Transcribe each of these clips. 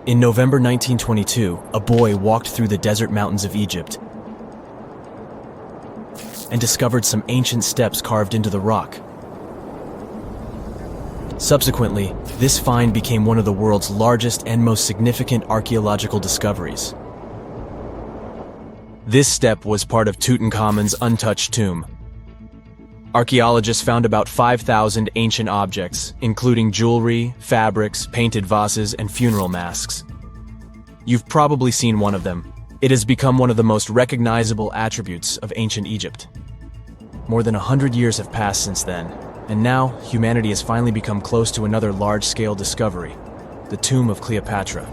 In November 1922, a boy walked through the desert mountains of Egypt and discovered some ancient steps carved into the rock. Subsequently, this find became one of the world's largest and most significant archaeological discoveries. This step was part of Tutankhamun's untouched tomb. Archaeologists found about 5,000 ancient objects, including jewelry, fabrics, painted vases, and funeral masks. You've probably seen one of them. It has become one of the most recognizable attributes of ancient Egypt. More than 100 years have passed since then, and now humanity has finally become close to another large-scale discovery, the tomb of Cleopatra.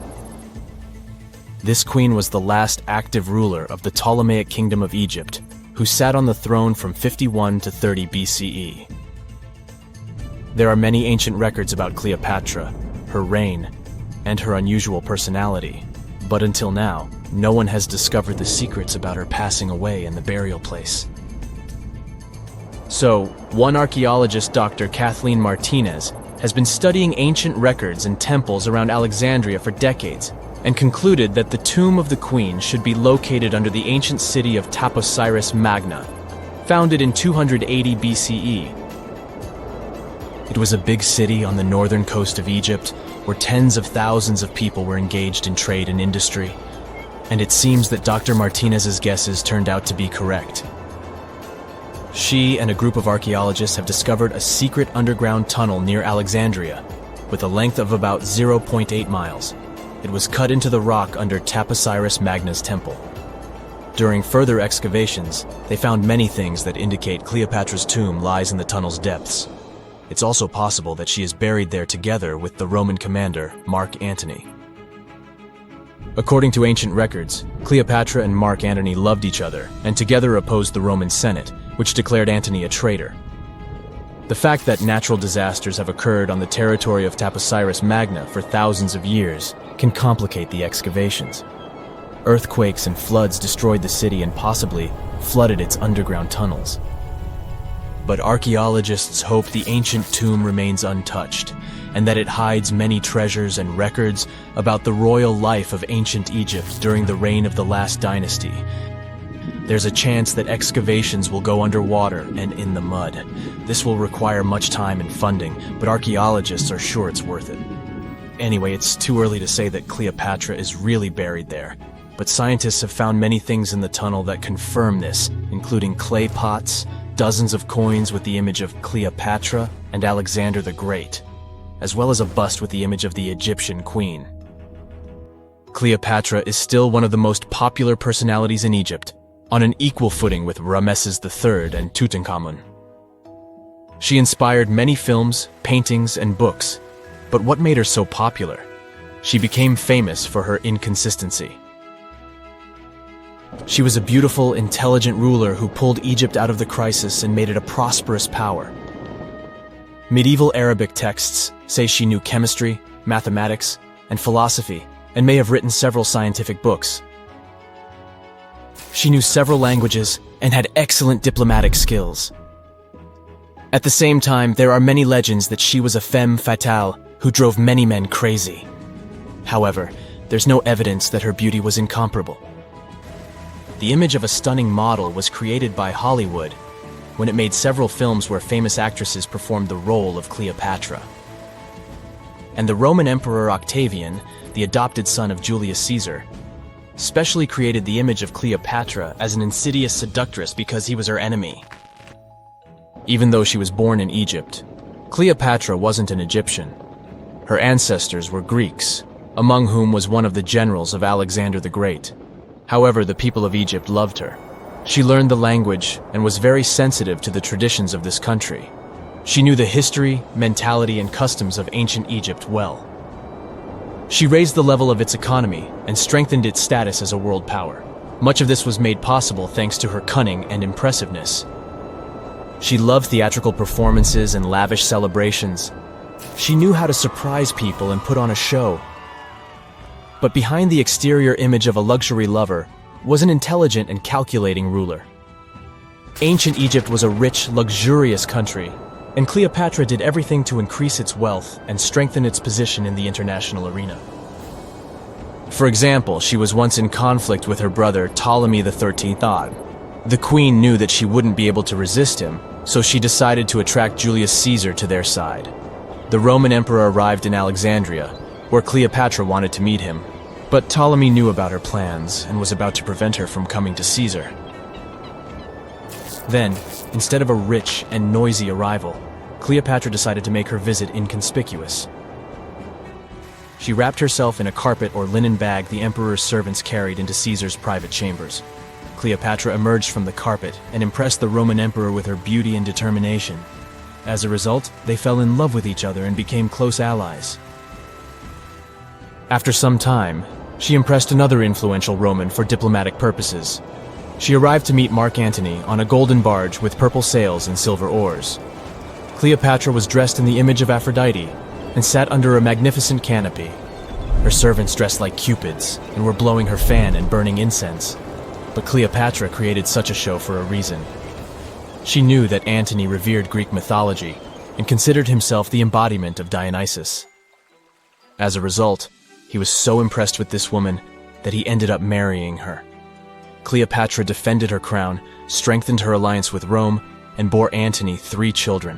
This queen was the last active ruler of the Ptolemaic Kingdom of Egypt, who sat on the throne from 51 to 30 BCE. There are many ancient records about Cleopatra, her reign, and her unusual personality, but until now, no one has discovered the secrets about her passing away in the burial place. So, one archaeologist, Dr. Kathleen Martinez, has been studying ancient records and temples around Alexandria for decades, and concluded that the tomb of the queen should be located under the ancient city of Taposiris Magna, founded in 280 BCE. It was a big city on the northern coast of Egypt, where tens of thousands of people were engaged in trade and industry, and it seems that Dr. Martinez's guesses turned out to be correct. She and a group of archaeologists have discovered a secret underground tunnel near Alexandria, with a length of about 0.8 miles. It was cut into the rock under Taposiris Magna's temple. During further excavations, they found many things that indicate Cleopatra's tomb lies in the tunnel's depths. It's also possible that she is buried there together with the Roman commander, Mark Antony. According to ancient records, Cleopatra and Mark Antony loved each other and together opposed the Roman Senate, which declared Antony a traitor. The fact that natural disasters have occurred on the territory of Taposiris Magna for thousands of years can complicate the excavations. Earthquakes and floods destroyed the city and possibly flooded its underground tunnels. But archaeologists hope the ancient tomb remains untouched, and that it hides many treasures and records about the royal life of ancient Egypt during the reign of the last dynasty. There's a chance that excavations will go underwater and in the mud. This will require much time and funding, but archaeologists are sure it's worth it. Anyway, it's too early to say that Cleopatra is really buried there, but scientists have found many things in the tunnel that confirm this, including clay pots, dozens of coins with the image of Cleopatra and Alexander the Great, as well as a bust with the image of the Egyptian queen. Cleopatra is still one of the most popular personalities in Egypt, on an equal footing with Ramesses III and Tutankhamun. She inspired many films, paintings, and books, but what made her so popular? She became famous for her inconsistency. She was a beautiful, intelligent ruler who pulled Egypt out of the crisis and made it a prosperous power. Medieval Arabic texts say she knew chemistry, mathematics, and philosophy, and may have written several scientific books. She knew several languages and had excellent diplomatic skills. At the same time, there are many legends that she was a femme fatale who drove many men crazy. However, there's no evidence that her beauty was incomparable. The image of a stunning model was created by Hollywood when it made several films where famous actresses performed the role of Cleopatra. And the Roman Emperor Octavian, the adopted son of Julius Caesar, specially created the image of Cleopatra as an insidious seductress because he was her enemy. Even though she was born in Egypt, Cleopatra wasn't an Egyptian. Her ancestors were Greeks, among whom was one of the generals of Alexander the Great. However, the people of Egypt loved her. She learned the language and was very sensitive to the traditions of this country. She knew the history, mentality, and customs of ancient Egypt well. She raised the level of its economy and strengthened its status as a world power. Much of this was made possible thanks to her cunning and impressiveness. She loved theatrical performances and lavish celebrations. She knew how to surprise people and put on a show. But behind the exterior image of a luxury lover was an intelligent and calculating ruler. Ancient Egypt was a rich, luxurious country, and Cleopatra did everything to increase its wealth and strengthen its position in the international arena. For example, she was once in conflict with her brother Ptolemy XIII Odd. The queen knew that she wouldn't be able to resist him, so she decided to attract Julius Caesar to their side. The Roman emperor arrived in Alexandria, where Cleopatra wanted to meet him, but Ptolemy knew about her plans and was about to prevent her from coming to Caesar. Then, instead of a rich and noisy arrival, Cleopatra decided to make her visit inconspicuous. She wrapped herself in a carpet or linen bag the emperor's servants carried into Caesar's private chambers. Cleopatra emerged from the carpet and impressed the Roman emperor with her beauty and determination. As a result, they fell in love with each other and became close allies. After some time, she impressed another influential Roman for diplomatic purposes. She arrived to meet Mark Antony on a golden barge with purple sails and silver oars. Cleopatra was dressed in the image of Aphrodite and sat under a magnificent canopy. Her servants dressed like cupids and were blowing her fan and burning incense. But Cleopatra created such a show for a reason. She knew that Antony revered Greek mythology and considered himself the embodiment of Dionysus. As a result, he was so impressed with this woman that he ended up marrying her. Cleopatra defended her crown, strengthened her alliance with Rome, and bore Antony 3 children.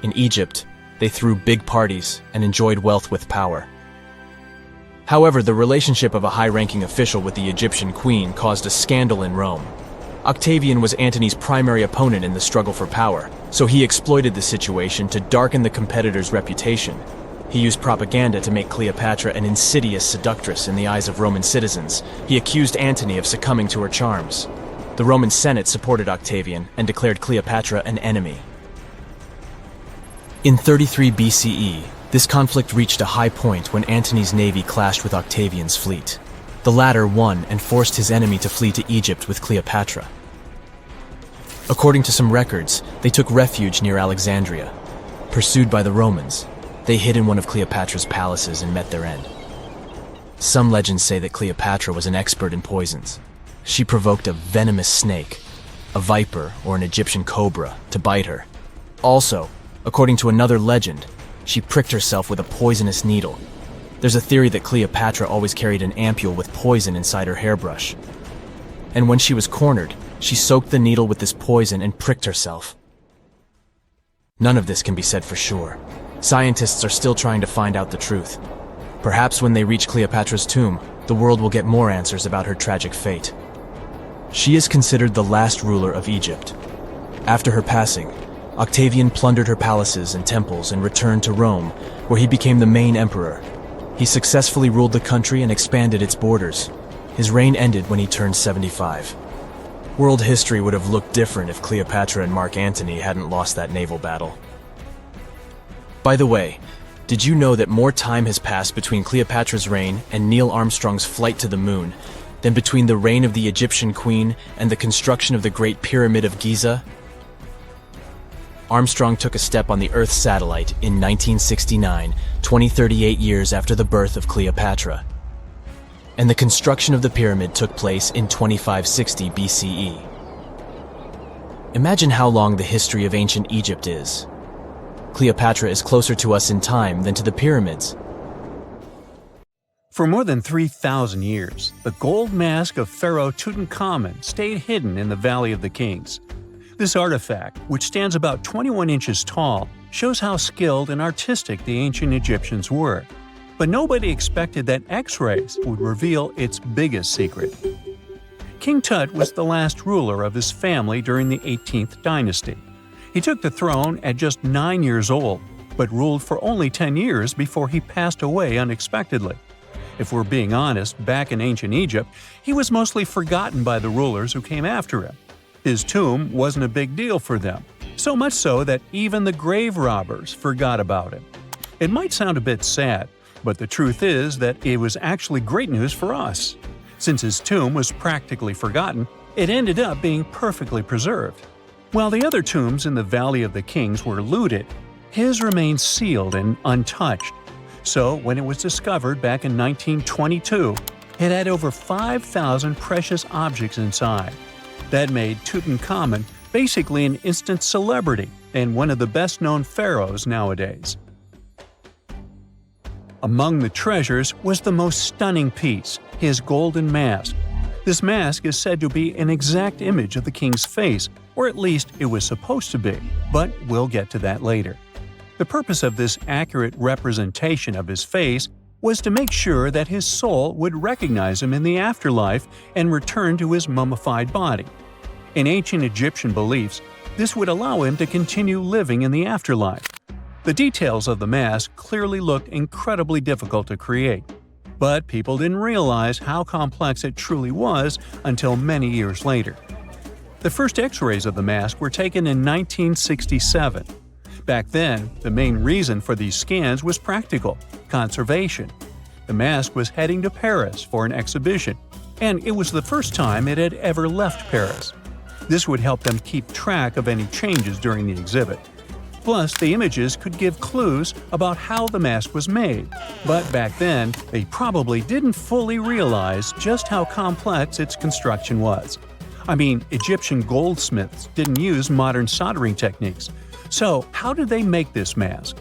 In Egypt, they threw big parties and enjoyed wealth with power. However, the relationship of a high-ranking official with the Egyptian queen caused a scandal in Rome. Octavian was Antony's primary opponent in the struggle for power, so he exploited the situation to darken the competitor's reputation. He used propaganda to make Cleopatra an insidious seductress in the eyes of Roman citizens. He accused Antony of succumbing to her charms. The Roman Senate supported Octavian and declared Cleopatra an enemy. In 33 BCE, this conflict reached a high point when Antony's navy clashed with Octavian's fleet. The latter won and forced his enemy to flee to Egypt with Cleopatra. According to some records, they took refuge near Alexandria. Pursued by the Romans, they hid in one of Cleopatra's palaces and met their end. Some legends say that Cleopatra was an expert in poisons. She provoked a venomous snake, a viper or an Egyptian cobra, to bite her. Also, according to another legend, she pricked herself with a poisonous needle. There's a theory that Cleopatra always carried an ampule with poison inside her hairbrush. And when she was cornered, she soaked the needle with this poison and pricked herself. None of this can be said for sure. Scientists are still trying to find out the truth. Perhaps when they reach Cleopatra's tomb, the world will get more answers about her tragic fate. She is considered the last ruler of Egypt. After her passing, Octavian plundered her palaces and temples and returned to Rome, where he became the main emperor. He successfully ruled the country and expanded its borders. His reign ended when he turned 75. World history would have looked different if Cleopatra and Mark Antony hadn't lost that naval battle. By the way, did you know that more time has passed between Cleopatra's reign and Neil Armstrong's flight to the moon than between the reign of the Egyptian queen and the construction of the Great Pyramid of Giza? Armstrong took a step on the Earth satellite in 1969, 38 years after the birth of Cleopatra. And the construction of the pyramid took place in 2560 BCE. Imagine how long the history of ancient Egypt is. Cleopatra is closer to us in time than to the pyramids. For more than 3,000 years, the gold mask of Pharaoh Tutankhamun stayed hidden in the Valley of the Kings. This artifact, which stands about 21 inches tall, shows how skilled and artistic the ancient Egyptians were. But nobody expected that X-rays would reveal its biggest secret. King Tut was the last ruler of his family during the 18th dynasty. He took the throne at just 9 years old, but ruled for only 10 years before he passed away unexpectedly. If we're being honest, back in ancient Egypt, he was mostly forgotten by the rulers who came after him. His tomb wasn't a big deal for them, so much so that even the grave robbers forgot about him. It might sound a bit sad, but the truth is that it was actually great news for us. Since his tomb was practically forgotten, it ended up being perfectly preserved. While the other tombs in the Valley of the Kings were looted, his remained sealed and untouched. So when it was discovered back in 1922, it had over 5,000 precious objects inside. That made Tutankhamun basically an instant celebrity and one of the best-known pharaohs nowadays. Among the treasures was the most stunning piece, his golden mask. This mask is said to be an exact image of the king's face, or at least it was supposed to be, but we'll get to that later. The purpose of this accurate representation of his face was to make sure that his soul would recognize him in the afterlife and return to his mummified body. In ancient Egyptian beliefs, this would allow him to continue living in the afterlife. The details of the mask clearly looked incredibly difficult to create, but people didn't realize how complex it truly was until many years later. The first X-rays of the mask were taken in 1967. Back then, the main reason for these scans was practical – conservation. The mask was heading to Paris for an exhibition, and it was the first time it had ever left Paris. This would help them keep track of any changes during the exhibit. Plus, the images could give clues about how the mask was made, but back then, they probably didn't fully realize just how complex its construction was. I mean, Egyptian goldsmiths didn't use modern soldering techniques. So, how did they make this mask?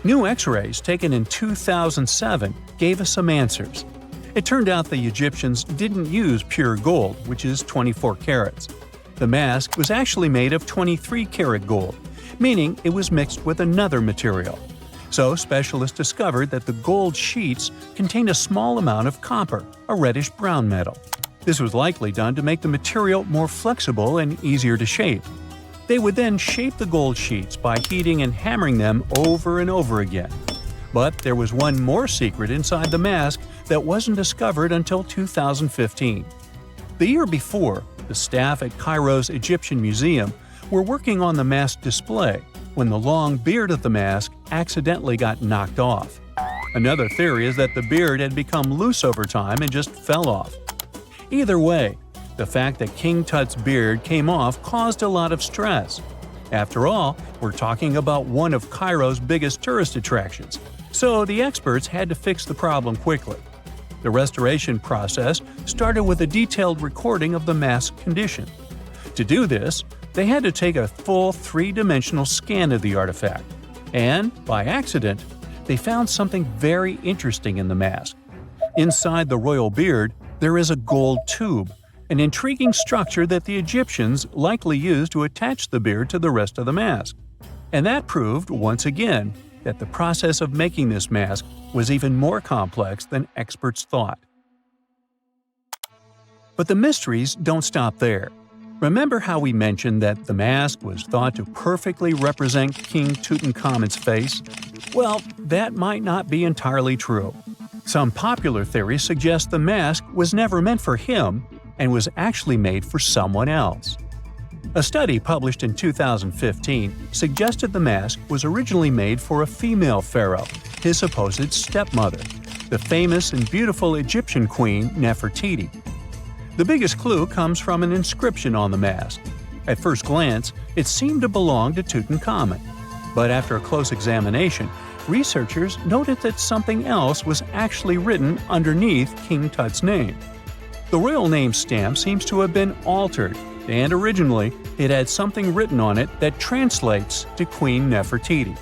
New X-rays taken in 2007 gave us some answers. It turned out the Egyptians didn't use pure gold, which is 24 carats. The mask was actually made of 23-karat gold, meaning it was mixed with another material. So specialists discovered that the gold sheets contained a small amount of copper, a reddish-brown metal. This was likely done to make the material more flexible and easier to shape. They would then shape the gold sheets by heating and hammering them over and over again. But there was one more secret inside the mask that wasn't discovered until 2015. The year before, the staff at Cairo's Egyptian Museum were working on the mask display when the long beard of the mask accidentally got knocked off. Another theory is that the beard had become loose over time and just fell off. Either way, the fact that King Tut's beard came off caused a lot of stress. After all, we're talking about one of Cairo's biggest tourist attractions, so the experts had to fix the problem quickly. The restoration process started with a detailed recording of the mask's condition. To do this, they had to take a full three-dimensional scan of the artifact. And, by accident, they found something very interesting in the mask. Inside the royal beard, there is a gold tube, an intriguing structure that the Egyptians likely used to attach the beard to the rest of the mask. And that proved, once again, that the process of making this mask was even more complex than experts thought. But the mysteries don't stop there. Remember how we mentioned that the mask was thought to perfectly represent King Tutankhamun's face? Well, that might not be entirely true. Some popular theories suggest the mask was never meant for him and was actually made for someone else. A study published in 2015 suggested the mask was originally made for a female pharaoh, his supposed stepmother, the famous and beautiful Egyptian queen Nefertiti. The biggest clue comes from an inscription on the mask. At first glance, it seemed to belong to Tutankhamun. But after a close examination, researchers noted that something else was actually written underneath King Tut's name. The royal name stamp seems to have been altered, and originally it had something written on it that translates to Queen Nefertiti.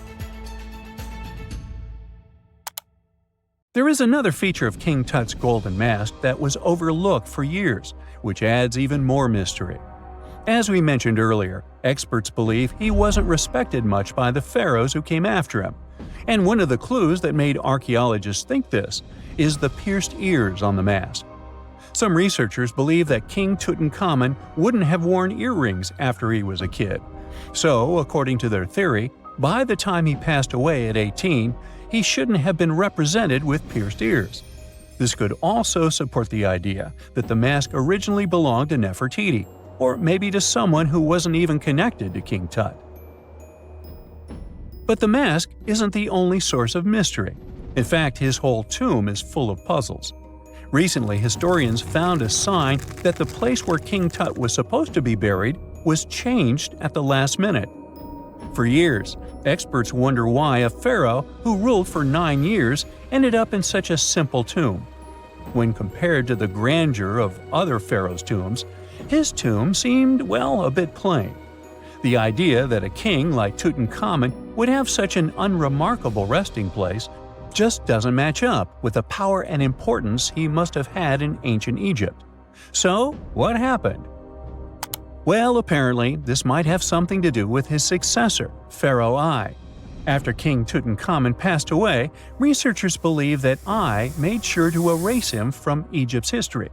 There is another feature of King Tut's golden mask that was overlooked for years, which adds even more mystery. As we mentioned earlier, experts believe he wasn't respected much by the pharaohs who came after him. And one of the clues that made archaeologists think this is the pierced ears on the mask. Some researchers believe that King Tutankhamun wouldn't have worn earrings after he was a kid. So, according to their theory, by the time he passed away at 18, he shouldn't have been represented with pierced ears. This could also support the idea that the mask originally belonged to Nefertiti, or maybe to someone who wasn't even connected to King Tut. But the mask isn't the only source of mystery. In fact, his whole tomb is full of puzzles. Recently, historians found a sign that the place where King Tut was supposed to be buried was changed at the last minute. For years, experts wonder why a pharaoh who ruled for 9 years ended up in such a simple tomb. When compared to the grandeur of other pharaohs' tombs, his tomb seemed, well, a bit plain. The idea that a king like Tutankhamun would have such an unremarkable resting place just doesn't match up with the power and importance he must have had in ancient Egypt. So, what happened? Well, apparently, this might have something to do with his successor, Pharaoh I. After King Tutankhamun passed away, researchers believe that I made sure to erase him from Egypt's history.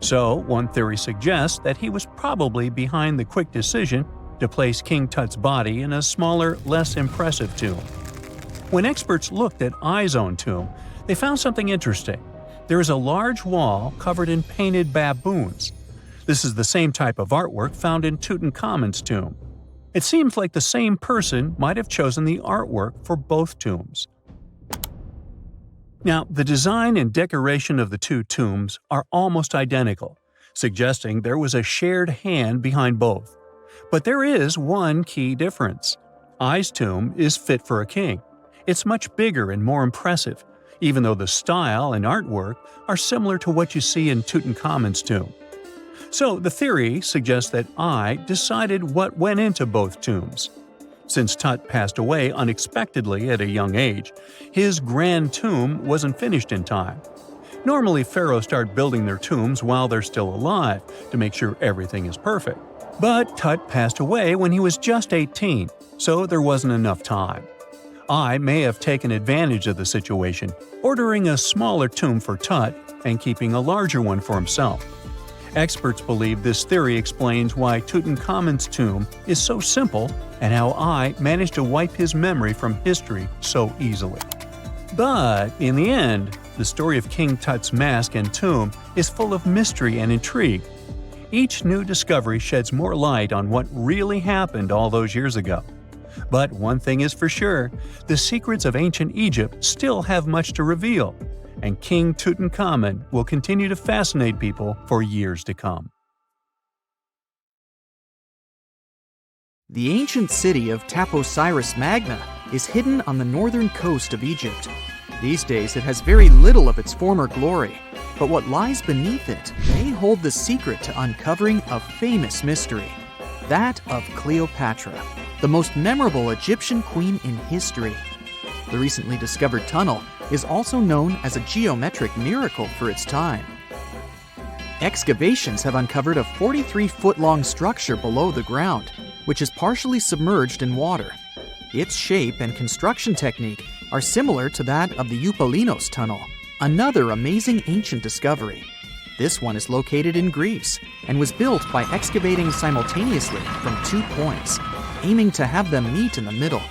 So, one theory suggests that he was probably behind the quick decision to place King Tut's body in a smaller, less impressive tomb. When experts looked at I's own tomb, they found something interesting. There is a large wall covered in painted baboons. This is the same type of artwork found in Tutankhamun's tomb. It seems like the same person might have chosen the artwork for both tombs. Now, the design and decoration of the two tombs are almost identical, suggesting there was a shared hand behind both. But there is one key difference. I's tomb is fit for a king. It's much bigger and more impressive, even though the style and artwork are similar to what you see in Tutankhamun's tomb. So the theory suggests that I decided what went into both tombs. Since Tut passed away unexpectedly at a young age, his grand tomb wasn't finished in time. Normally, pharaohs start building their tombs while they're still alive to make sure everything is perfect. But Tut passed away when he was just 18, so there wasn't enough time. I may have taken advantage of the situation, ordering a smaller tomb for Tut and keeping a larger one for himself. Experts believe this theory explains why Tutankhamun's tomb is so simple and how I managed to wipe his memory from history so easily. But in the end, the story of King Tut's mask and tomb is full of mystery and intrigue. Each new discovery sheds more light on what really happened all those years ago. But one thing is for sure, the secrets of ancient Egypt still have much to reveal, and King Tutankhamun will continue to fascinate people for years to come. The ancient city of Taposiris Magna is hidden on the northern coast of Egypt. These days it has very little of its former glory, but what lies beneath it may hold the secret to uncovering a famous mystery, that of Cleopatra, the most memorable Egyptian queen in history. The recently discovered tunnel is also known as a geometric miracle for its time. Excavations have uncovered a 43-foot-long structure below the ground, which is partially submerged in water. Its shape and construction technique are similar to that of the Eupalinos tunnel, another amazing ancient discovery. This one is located in Greece and was built by excavating simultaneously from 2 points, aiming to have them meet in the middle.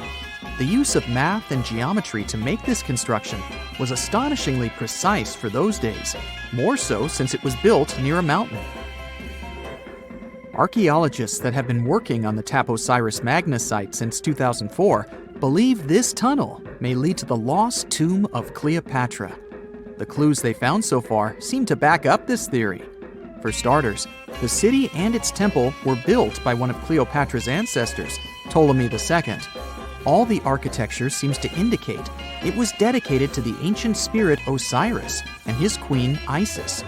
The use of math and geometry to make this construction was astonishingly precise for those days, more so since it was built near a mountain. Archaeologists that have been working on the Taposiris Magna site since 2004 believe this tunnel may lead to the lost tomb of Cleopatra. The clues they found so far seem to back up this theory. For starters, the city and its temple were built by one of Cleopatra's ancestors, Ptolemy II. All the architecture seems to indicate it was dedicated to the ancient spirit Osiris and his queen Isis.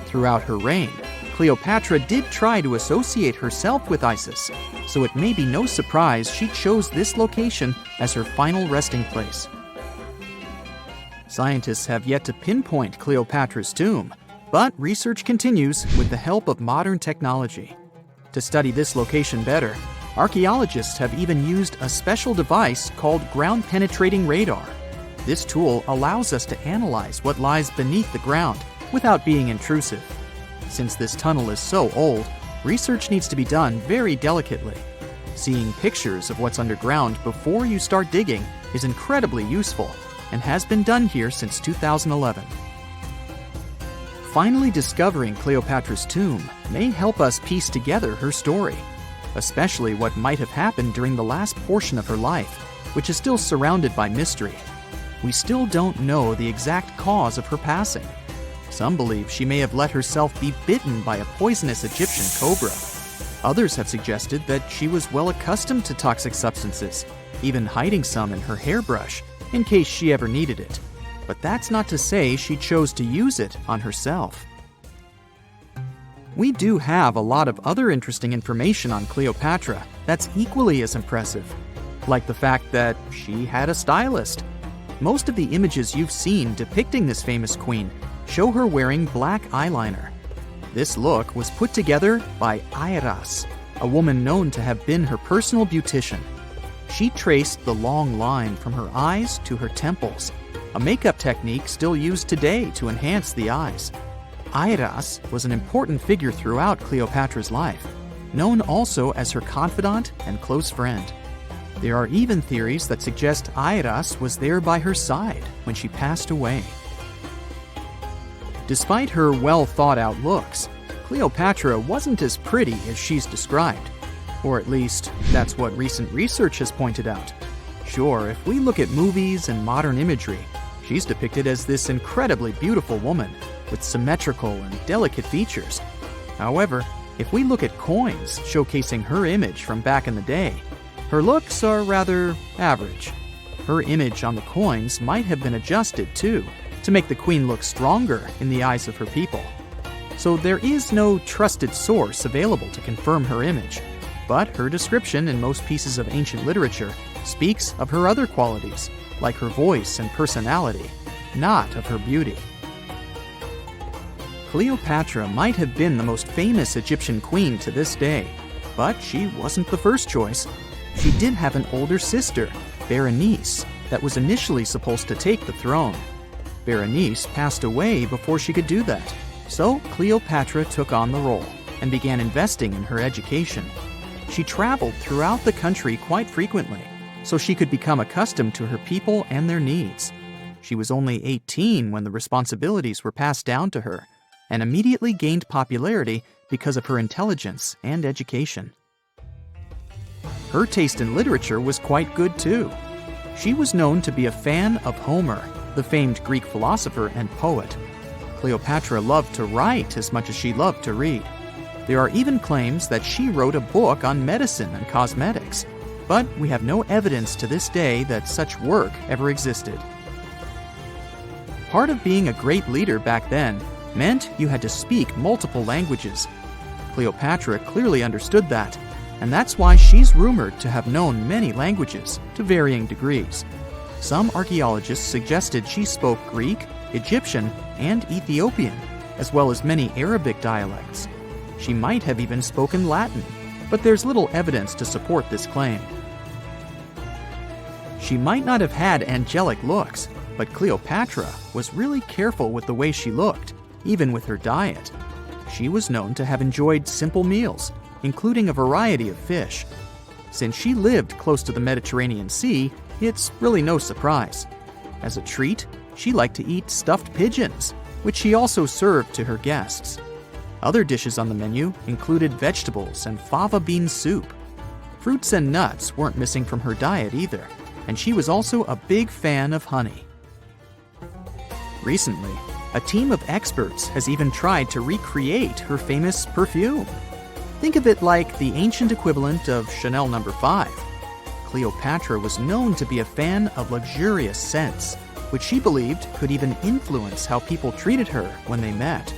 Throughout her reign, Cleopatra did try to associate herself with Isis, so it may be no surprise she chose this location as her final resting place. Scientists have yet to pinpoint Cleopatra's tomb, but research continues with the help of modern technology. To study this location better, archaeologists have even used a special device called ground-penetrating radar. This tool allows us to analyze what lies beneath the ground without being intrusive. Since this tunnel is so old, research needs to be done very delicately. Seeing pictures of what's underground before you start digging is incredibly useful and has been done here since 2011. Finally discovering Cleopatra's tomb may help us piece together her story, especially what might have happened during the last portion of her life, which is still surrounded by mystery. We still don't know the exact cause of her passing. Some believe she may have let herself be bitten by a poisonous Egyptian cobra. Others have suggested that she was well accustomed to toxic substances, even hiding some in her hairbrush in case she ever needed it. But that's not to say she chose to use it on herself. We do have a lot of other interesting information on Cleopatra that's equally as impressive, like the fact that she had a stylist. Most of the images you've seen depicting this famous queen show her wearing black eyeliner. This look was put together by Airas, a woman known to have been her personal beautician. She traced the long line from her eyes to her temples, a makeup technique still used today to enhance the eyes. Airas was an important figure throughout Cleopatra's life, known also as her confidant and close friend. There are even theories that suggest Airas was there by her side when she passed away. Despite her well-thought-out looks, Cleopatra wasn't as pretty as she's described. Or at least, that's what recent research has pointed out. Sure, if we look at movies and modern imagery, she's depicted as this incredibly beautiful woman with symmetrical and delicate features. However, if we look at coins showcasing her image from back in the day, her looks are rather average. Her image on the coins might have been adjusted, too, to make the queen look stronger in the eyes of her people. So there is no trusted source available to confirm her image, but her description in most pieces of ancient literature speaks of her other qualities, like her voice and personality, not of her beauty. Cleopatra might have been the most famous Egyptian queen to this day, but she wasn't the first choice. She did have an older sister, Berenice, that was initially supposed to take the throne. Berenice passed away before she could do that, so Cleopatra took on the role and began investing in her education. She traveled throughout the country quite frequently, so she could become accustomed to her people and their needs. She was only 18 when the responsibilities were passed down to her, and immediately gained popularity because of her intelligence and education. Her taste in literature was quite good too. She was known to be a fan of Homer, the famed Greek philosopher and poet. Cleopatra loved to write as much as she loved to read. There are even claims that she wrote a book on medicine and cosmetics, but we have no evidence to this day that such work ever existed. Part of being a great leader back then meant you had to speak multiple languages. Cleopatra clearly understood that, and that's why she's rumored to have known many languages to varying degrees. Some archaeologists suggested she spoke Greek, Egyptian, and Ethiopian, as well as many Arabic dialects. She might have even spoken Latin, but there's little evidence to support this claim. She might not have had angelic looks, but Cleopatra was really careful with the way she looked, even with her diet. She was known to have enjoyed simple meals, including a variety of fish. Since she lived close to the Mediterranean Sea, it's really no surprise. As a treat, she liked to eat stuffed pigeons, which she also served to her guests. Other dishes on the menu included vegetables and fava bean soup. Fruits and nuts weren't missing from her diet either, and she was also a big fan of honey. Recently, a team of experts has even tried to recreate her famous perfume. Think of it like the ancient equivalent of Chanel No. 5. Cleopatra was known to be a fan of luxurious scents, which she believed could even influence how people treated her when they met.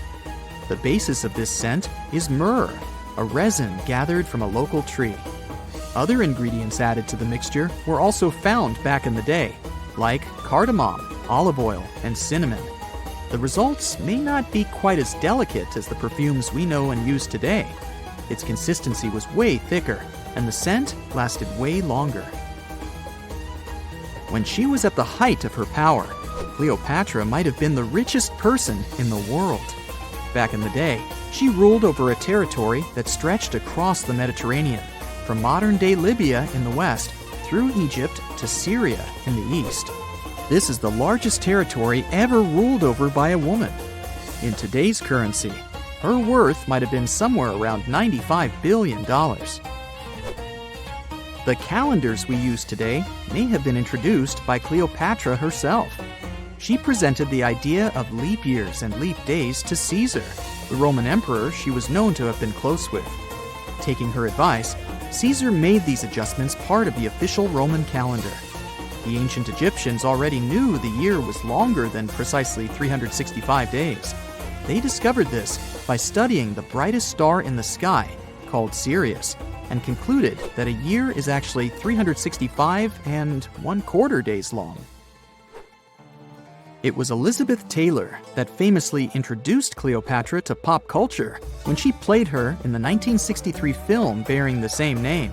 The basis of this scent is myrrh, a resin gathered from a local tree. Other ingredients added to the mixture were also found back in the day, like cardamom, olive oil, and cinnamon. The results may not be quite as delicate as the perfumes we know and use today. Its consistency was way thicker, and the scent lasted way longer. When she was at the height of her power, Cleopatra might have been the richest person in the world. Back in the day, she ruled over a territory that stretched across the Mediterranean, from modern-day Libya in the west through Egypt to Syria in the east. This is the largest territory ever ruled over by a woman. In today's currency, her worth might have been somewhere around $95 billion. The calendars we use today may have been introduced by Cleopatra herself. She presented the idea of leap years and leap days to Caesar, the Roman emperor she was known to have been close with. Taking her advice, Caesar made these adjustments part of the official Roman calendar. The ancient Egyptians already knew the year was longer than precisely 365 days. They discovered this by studying the brightest star in the sky, called Sirius, and concluded that a year is actually 365 and 1/4 days long. It was Elizabeth Taylor that famously introduced Cleopatra to pop culture when she played her in the 1963 film bearing the same name.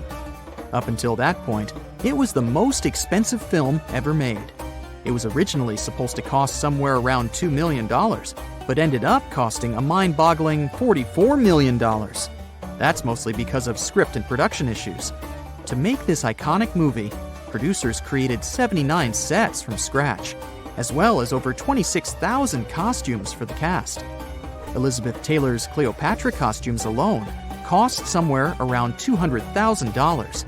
Up until that point, it was the most expensive film ever made. It was originally supposed to cost somewhere around $2 million, but ended up costing a mind-boggling $44 million. That's mostly because of script and production issues. To make this iconic movie, producers created 79 sets from scratch, as well as over 26,000 costumes for the cast. Elizabeth Taylor's Cleopatra costumes alone cost somewhere around $200,000.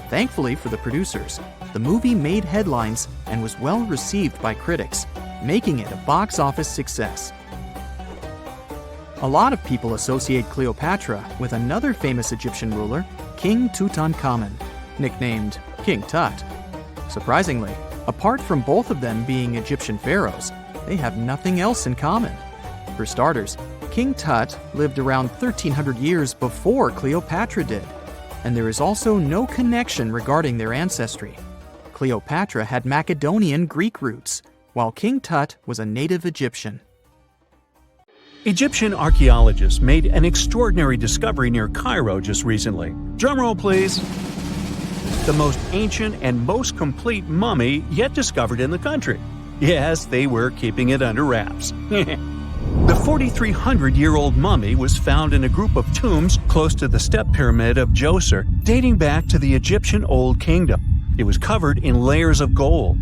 Thankfully for the producers, the movie made headlines and was well received by critics, making it a box office success. A lot of people associate Cleopatra with another famous Egyptian ruler, King Tutankhamun, nicknamed King Tut. Surprisingly, apart from both of them being Egyptian pharaohs, they have nothing else in common. For starters, King Tut lived around 1,300 years before Cleopatra did, and there is also no connection regarding their ancestry. Cleopatra had Macedonian Greek roots, while King Tut was a native Egyptian. Egyptian archaeologists made an extraordinary discovery near Cairo just recently. Drumroll, please. The most ancient and most complete mummy yet discovered in the country. Yes, they were keeping it under wraps. The 4,300-year-old mummy was found in a group of tombs close to the Step Pyramid of Djoser, dating back to the Egyptian Old Kingdom. It was covered in layers of gold.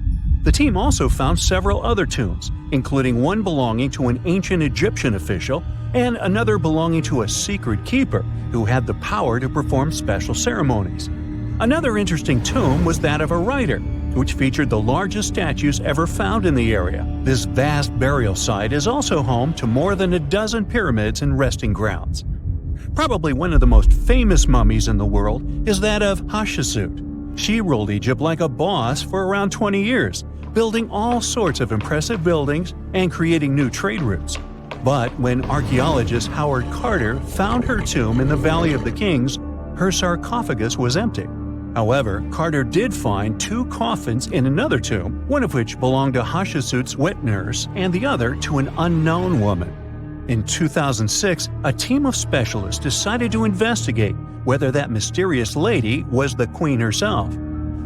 The team also found several other tombs, including one belonging to an ancient Egyptian official and another belonging to a secret keeper who had the power to perform special ceremonies. Another interesting tomb was that of a writer, which featured the largest statues ever found in the area. This vast burial site is also home to more than a dozen pyramids and resting grounds. Probably one of the most famous mummies in the world is that of Hatshepsut. She ruled Egypt like a boss for around 20 years, building all sorts of impressive buildings and creating new trade routes. But when archaeologist Howard Carter found her tomb in the Valley of the Kings, her sarcophagus was empty. However, Carter did find 2 coffins in another tomb, one of which belonged to Hatshepsut's wet nurse and the other to an unknown woman. In 2006, a team of specialists decided to investigate whether that mysterious lady was the queen herself.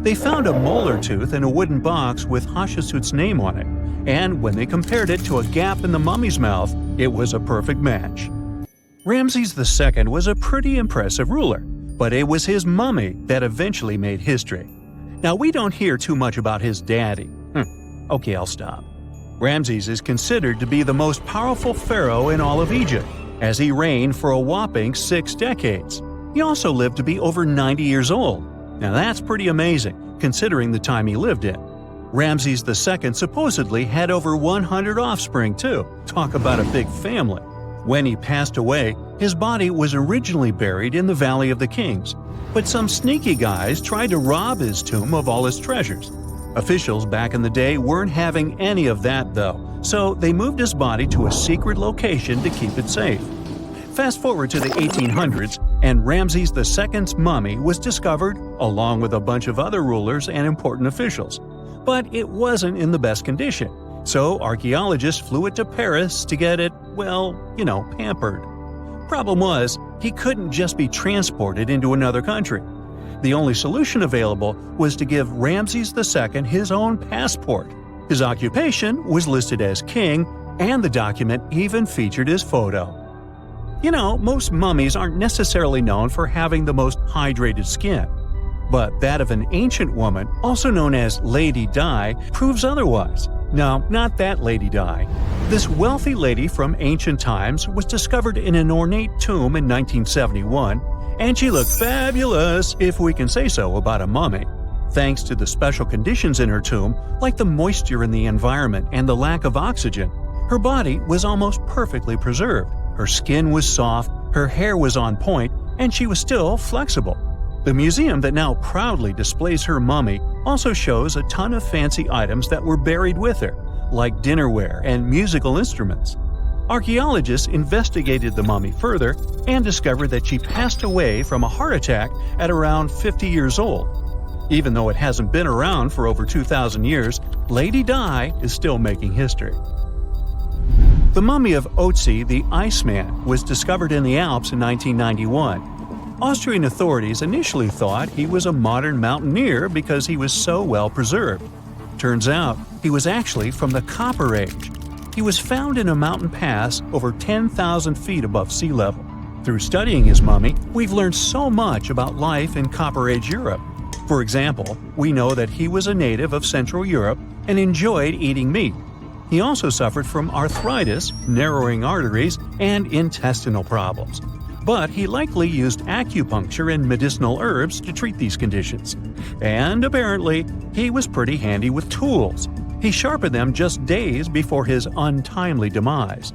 They found a molar tooth in a wooden box with Hatshepsut's name on it, and when they compared it to a gap in the mummy's mouth, it was a perfect match. Ramses II was a pretty impressive ruler, but it was his mummy that eventually made history. Now, we don't hear too much about his daddy. Okay, I'll stop. Ramses is considered to be the most powerful pharaoh in all of Egypt, as he reigned for a whopping 6 decades. He also lived to be over 90 years old. Now that's pretty amazing, considering the time he lived in. Ramses II supposedly had over 100 offspring too. Talk about a big family. When he passed away, his body was originally buried in the Valley of the Kings, but some sneaky guys tried to rob his tomb of all his treasures. Officials back in the day weren't having any of that though, so they moved his body to a secret location to keep it safe. Fast forward to the 1800s, and Ramses II's mummy was discovered along with a bunch of other rulers and important officials. But it wasn't in the best condition, so archaeologists flew it to Paris to get it, pampered. Problem was, he couldn't just be transported into another country. The only solution available was to give Ramses II his own passport. His occupation was listed as king, and the document even featured his photo. Most mummies aren't necessarily known for having the most hydrated skin. But that of an ancient woman, also known as Lady Di, proves otherwise. No, not that Lady Di. This wealthy lady from ancient times was discovered in an ornate tomb in 1971, and she looked fabulous, if we can say so about a mummy. Thanks to the special conditions in her tomb, like the moisture in the environment and the lack of oxygen, her body was almost perfectly preserved. Her skin was soft, her hair was on point, and she was still flexible. The museum that now proudly displays her mummy also shows a ton of fancy items that were buried with her, like dinnerware and musical instruments. Archaeologists investigated the mummy further and discovered that she passed away from a heart attack at around 50 years old. Even though it hasn't been around for over 2,000 years, Lady Di is still making history. The mummy of Otzi the Iceman was discovered in the Alps in 1991. Austrian authorities initially thought he was a modern mountaineer because he was so well preserved. Turns out, he was actually from the Copper Age. He was found in a mountain pass over 10,000 feet above sea level. Through studying his mummy, we've learned so much about life in Copper Age Europe. For example, we know that he was a native of Central Europe and enjoyed eating meat. He also suffered from arthritis, narrowing arteries, and intestinal problems. But he likely used acupuncture and medicinal herbs to treat these conditions. And apparently, he was pretty handy with tools. He sharpened them just days before his untimely demise.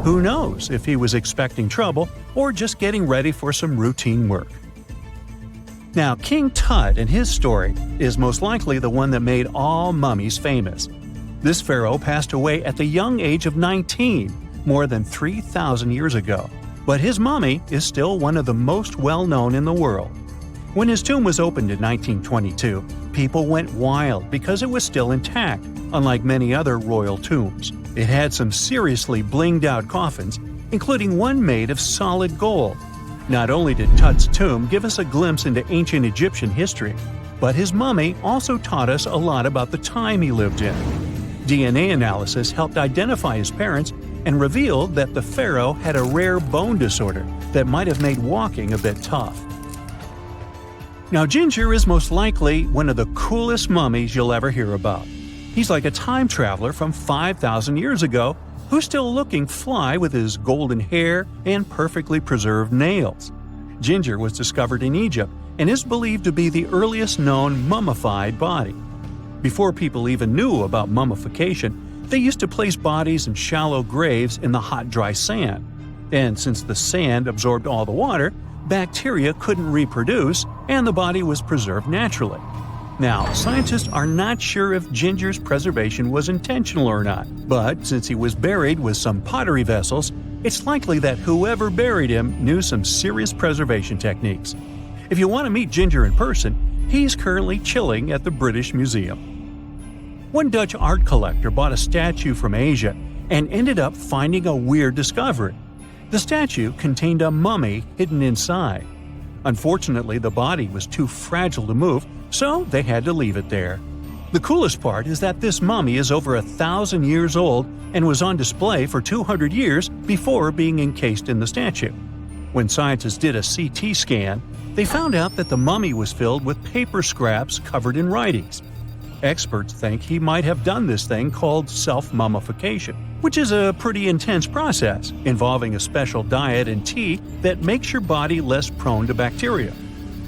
Who knows if he was expecting trouble or just getting ready for some routine work. Now, King Tut and his story is most likely the one that made all mummies famous. This pharaoh passed away at the young age of 19, more than 3,000 years ago. But his mummy is still one of the most well-known in the world. When his tomb was opened in 1922, people went wild because it was still intact, unlike many other royal tombs. It had some seriously blinged-out coffins, including one made of solid gold. Not only did Tut's tomb give us a glimpse into ancient Egyptian history, but his mummy also taught us a lot about the time he lived in. DNA analysis helped identify his parents and revealed that the pharaoh had a rare bone disorder that might have made walking a bit tough. Now, Ginger is most likely one of the coolest mummies you'll ever hear about. He's like a time traveler from 5,000 years ago who's still looking fly with his golden hair and perfectly preserved nails. Ginger was discovered in Egypt and is believed to be the earliest known mummified body. Before people even knew about mummification, they used to place bodies in shallow graves in the hot, dry sand. And since the sand absorbed all the water, bacteria couldn't reproduce and the body was preserved naturally. Now, scientists are not sure if Ginger's preservation was intentional or not, but since he was buried with some pottery vessels, it's likely that whoever buried him knew some serious preservation techniques. If you want to meet Ginger in person, he's currently chilling at the British Museum. One Dutch art collector bought a statue from Asia and ended up finding a weird discovery. The statue contained a mummy hidden inside. Unfortunately, the body was too fragile to move, so they had to leave it there. The coolest part is that this mummy is over 1,000 years old and was on display for 200 years before being encased in the statue. When scientists did a CT scan, they found out that the mummy was filled with paper scraps covered in writings. Experts think he might have done this thing called self-mummification, which is a pretty intense process involving a special diet and tea that makes your body less prone to bacteria.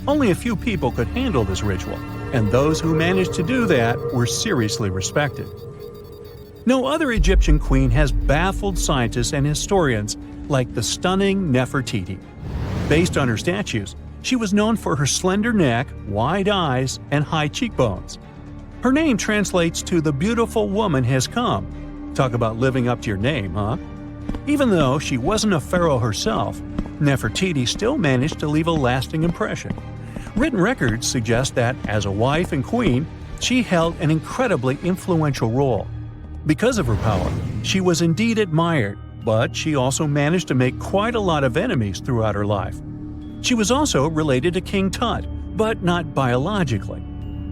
Only a few people could handle this ritual, and those who managed to do that were seriously respected. No other Egyptian queen has baffled scientists and historians like the stunning Nefertiti. Based on her statues, she was known for her slender neck, wide eyes, and high cheekbones. Her name translates to "the beautiful woman has come." Talk about living up to your name, huh? Even though she wasn't a pharaoh herself, Nefertiti still managed to leave a lasting impression. Written records suggest that, as a wife and queen, she held an incredibly influential role. Because of her power, she was indeed admired, but she also managed to make quite a lot of enemies throughout her life. She was also related to King Tut, but not biologically.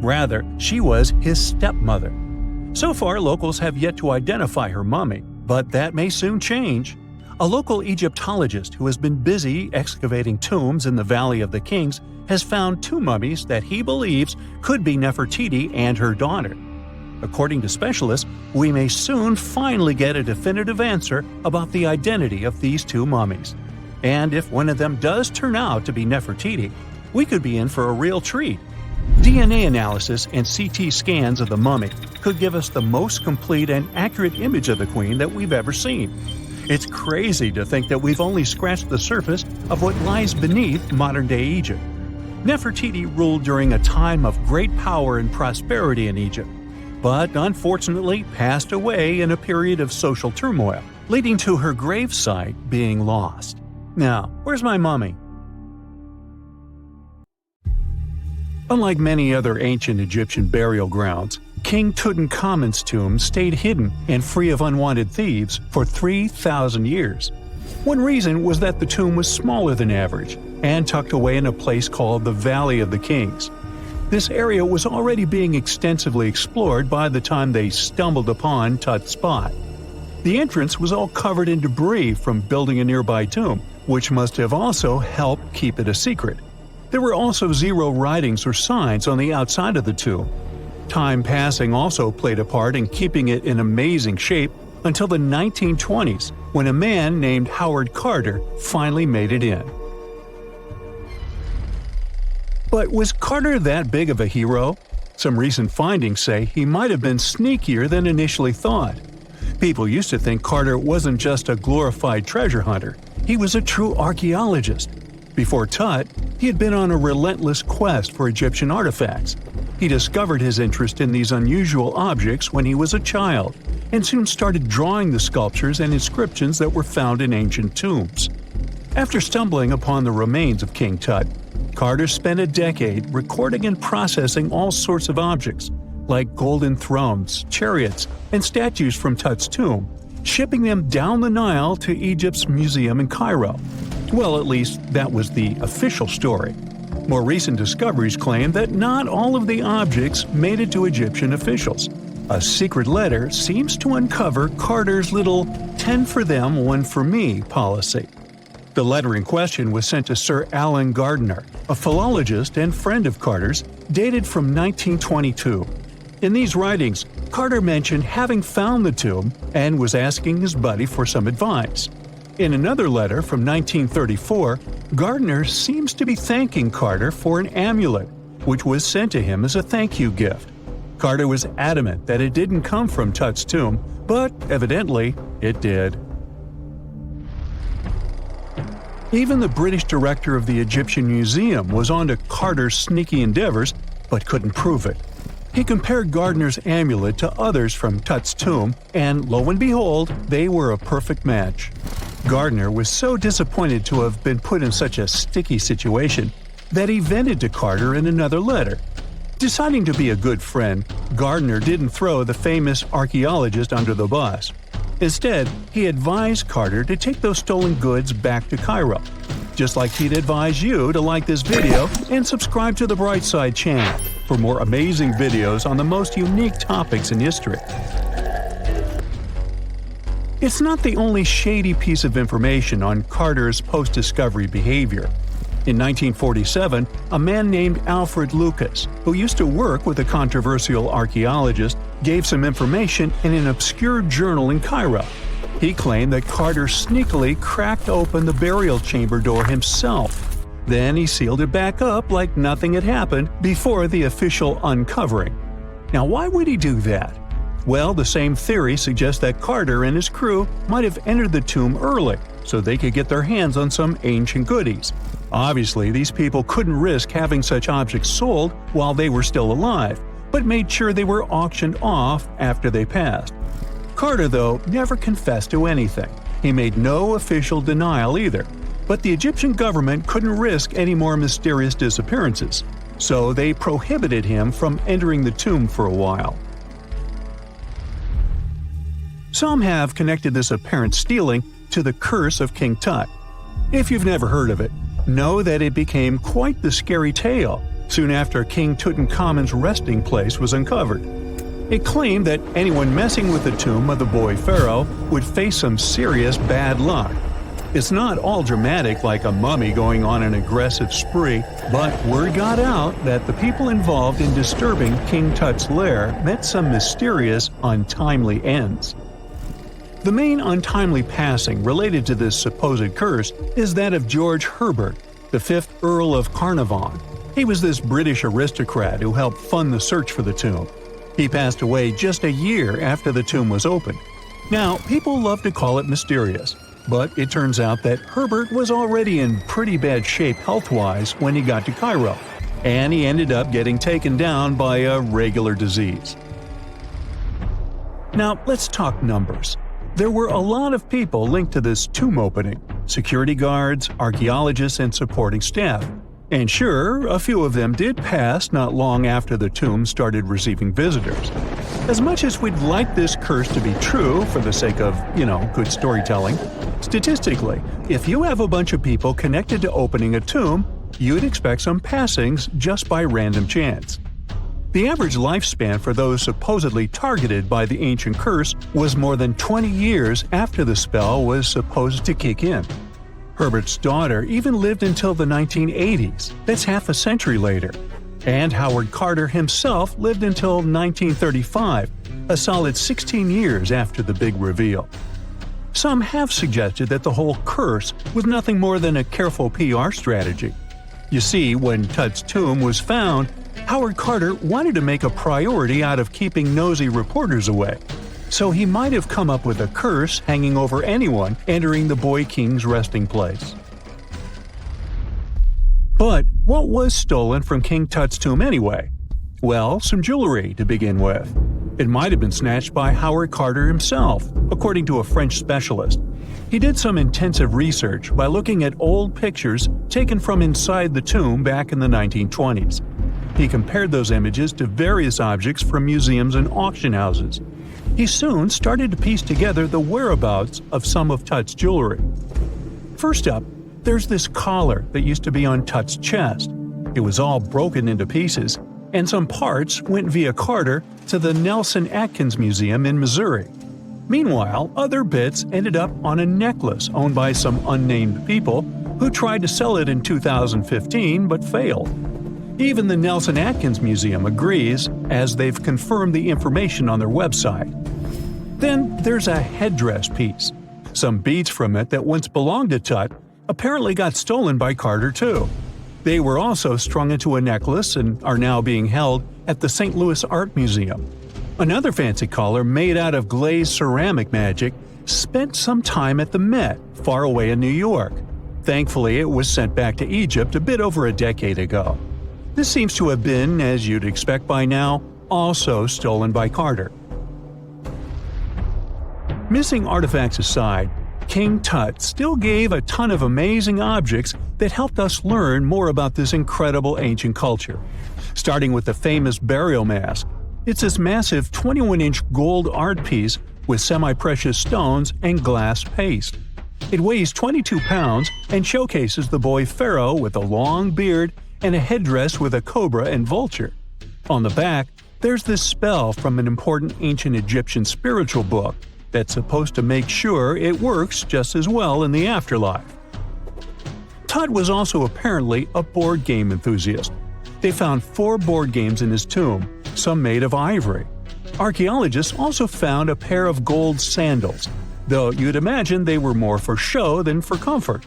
Rather, she was his stepmother. So far, locals have yet to identify her mummy, but that may soon change. A local Egyptologist who has been busy excavating tombs in the Valley of the Kings has found two mummies that he believes could be Nefertiti and her daughter. According to specialists, we may soon finally get a definitive answer about the identity of these two mummies. And if one of them does turn out to be Nefertiti, we could be in for a real treat. DNA analysis and CT scans of the mummy could give us the most complete and accurate image of the queen that we've ever seen. It's crazy to think that we've only scratched the surface of what lies beneath modern-day Egypt. Nefertiti ruled during a time of great power and prosperity in Egypt, but unfortunately passed away in a period of social turmoil, leading to her gravesite being lost. Now, where's my mummy? Unlike many other ancient Egyptian burial grounds, King Tutankhamun's tomb stayed hidden and free of unwanted thieves for 3,000 years. One reason was that the tomb was smaller than average and tucked away in a place called the Valley of the Kings. This area was already being extensively explored by the time they stumbled upon Tut's spot. The entrance was all covered in debris from building a nearby tomb, which must have also helped keep it a secret. There were also zero writings or signs on the outside of the tomb. Time passing also played a part in keeping it in amazing shape until the 1920s, when a man named Howard Carter finally made it in. But was Carter that big of a hero? Some recent findings say he might have been sneakier than initially thought. People used to think Carter wasn't just a glorified treasure hunter, he was a true archaeologist. Before Tut, he had been on a relentless quest for Egyptian artifacts. He discovered his interest in these unusual objects when he was a child, and soon started drawing the sculptures and inscriptions that were found in ancient tombs. After stumbling upon the remains of King Tut, Carter spent a decade recording and processing all sorts of objects, like golden thrones, chariots, and statues from Tut's tomb, shipping them down the Nile to Egypt's museum in Cairo. Well, at least that was the official story. More recent discoveries claim that not all of the objects made it to Egyptian officials. A secret letter seems to uncover Carter's little 10 for them, 1 for me policy. The letter in question was sent to Sir Alan Gardiner, a philologist and friend of Carter's, dated from 1922. In these writings, Carter mentioned having found the tomb and was asking his buddy for some advice. In another letter from 1934, Gardiner seems to be thanking Carter for an amulet, which was sent to him as a thank you gift. Carter was adamant that it didn't come from Tut's tomb, but evidently it did. Even the British director of the Egyptian Museum was onto Carter's sneaky endeavors, but couldn't prove it. He compared Gardiner's amulet to others from Tut's tomb, and lo and behold, they were a perfect match. Gardiner was so disappointed to have been put in such a sticky situation that he vented to Carter in another letter. Deciding to be a good friend, Gardiner didn't throw the famous archaeologist under the bus. Instead, he advised Carter to take those stolen goods back to Cairo, just like he'd advise you to like this video and subscribe to the Brightside channel for more amazing videos on the most unique topics in history. It's not the only shady piece of information on Carter's post-discovery behavior. In 1947, a man named Alfred Lucas, who used to work with a controversial archaeologist, gave some information in an obscure journal in Cairo. He claimed that Carter sneakily cracked open the burial chamber door himself. Then he sealed it back up like nothing had happened before the official uncovering. Now, why would he do that? Well, the same theory suggests that Carter and his crew might have entered the tomb early so they could get their hands on some ancient goodies. Obviously, these people couldn't risk having such objects sold while they were still alive, but made sure they were auctioned off after they passed. Carter, though, never confessed to anything. He made no official denial either, but the Egyptian government couldn't risk any more mysterious disappearances, so they prohibited him from entering the tomb for a while. Some have connected this apparent stealing to the curse of King Tut. If you've never heard of it, know that it became quite the scary tale soon after King Tutankhamun's resting place was uncovered. It claimed that anyone messing with the tomb of the boy pharaoh would face some serious bad luck. It's not all dramatic like a mummy going on an aggressive spree, but word got out that the people involved in disturbing King Tut's lair met some mysterious, untimely ends. The main untimely passing related to this supposed curse is that of George Herbert, the 5th Earl of Carnarvon. He was this British aristocrat who helped fund the search for the tomb. He passed away just a year after the tomb was opened. Now, people love to call it mysterious, but it turns out that Herbert was already in pretty bad shape health-wise when he got to Cairo, and he ended up getting taken down by a regular disease. Now, let's talk numbers. There were a lot of people linked to this tomb opening: security guards, archaeologists, and supporting staff. And sure, a few of them did pass not long after the tomb started receiving visitors. As much as we'd like this curse to be true for the sake of, good storytelling, statistically, if you have a bunch of people connected to opening a tomb, you'd expect some passings just by random chance. The average lifespan for those supposedly targeted by the ancient curse was more than 20 years after the spell was supposed to kick in. Herbert's daughter even lived until the 1980s, that's half a century later. And Howard Carter himself lived until 1935, a solid 16 years after the big reveal. Some have suggested that the whole curse was nothing more than a careful PR strategy. You see, when Tut's tomb was found, Howard Carter wanted to make a priority out of keeping nosy reporters away. So he might have come up with a curse hanging over anyone entering the boy king's resting place. But what was stolen from King Tut's tomb anyway? Well, some jewelry to begin with. It might have been snatched by Howard Carter himself, according to a French specialist. He did some intensive research by looking at old pictures taken from inside the tomb back in the 1920s. He compared those images to various objects from museums and auction houses. He soon started to piece together the whereabouts of some of Tut's jewelry. First up, there's this collar that used to be on Tut's chest. It was all broken into pieces, and some parts went via Carter to the Nelson Atkins Museum in Missouri. Meanwhile, other bits ended up on a necklace owned by some unnamed people who tried to sell it in 2015 but failed. Even the Nelson Atkins Museum agrees, as they've confirmed the information on their website. Then there's a headdress piece. Some beads from it that once belonged to Tut apparently got stolen by Carter too. They were also strung into a necklace and are now being held at the St. Louis Art Museum. Another fancy collar made out of glazed ceramic magic spent some time at the Met, far away in New York. Thankfully, it was sent back to Egypt a bit over a decade ago. This seems to have been, as you'd expect by now, also stolen by Carter. Missing artifacts aside, King Tut still gave a ton of amazing objects that helped us learn more about this incredible ancient culture. Starting with the famous burial mask. It's this massive 21-inch gold art piece with semi-precious stones and glass paste. It weighs 22 pounds and showcases the boy pharaoh with a long beard and a headdress with a cobra and vulture. On the back, there's this spell from an important ancient Egyptian spiritual book that's supposed to make sure it works just as well in the afterlife. Tut was also apparently a board game enthusiast. They found 4 board games in his tomb, some made of ivory. Archaeologists also found a pair of gold sandals, though you'd imagine they were more for show than for comfort.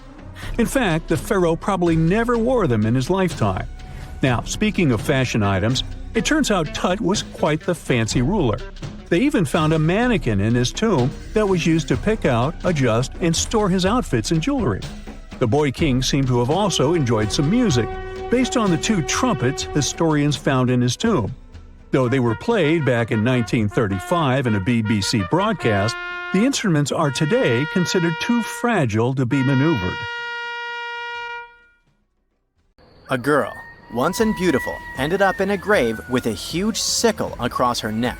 In fact, the pharaoh probably never wore them in his lifetime. Now, speaking of fashion items, it turns out Tut was quite the fancy ruler. They even found a mannequin in his tomb that was used to pick out, adjust, and store his outfits and jewelry. The boy king seemed to have also enjoyed some music, based on the 2 trumpets historians found in his tomb. Though they were played back in 1935 in a BBC broadcast, the instruments are today considered too fragile to be maneuvered. A girl, once and beautiful, ended up in a grave with a huge sickle across her neck.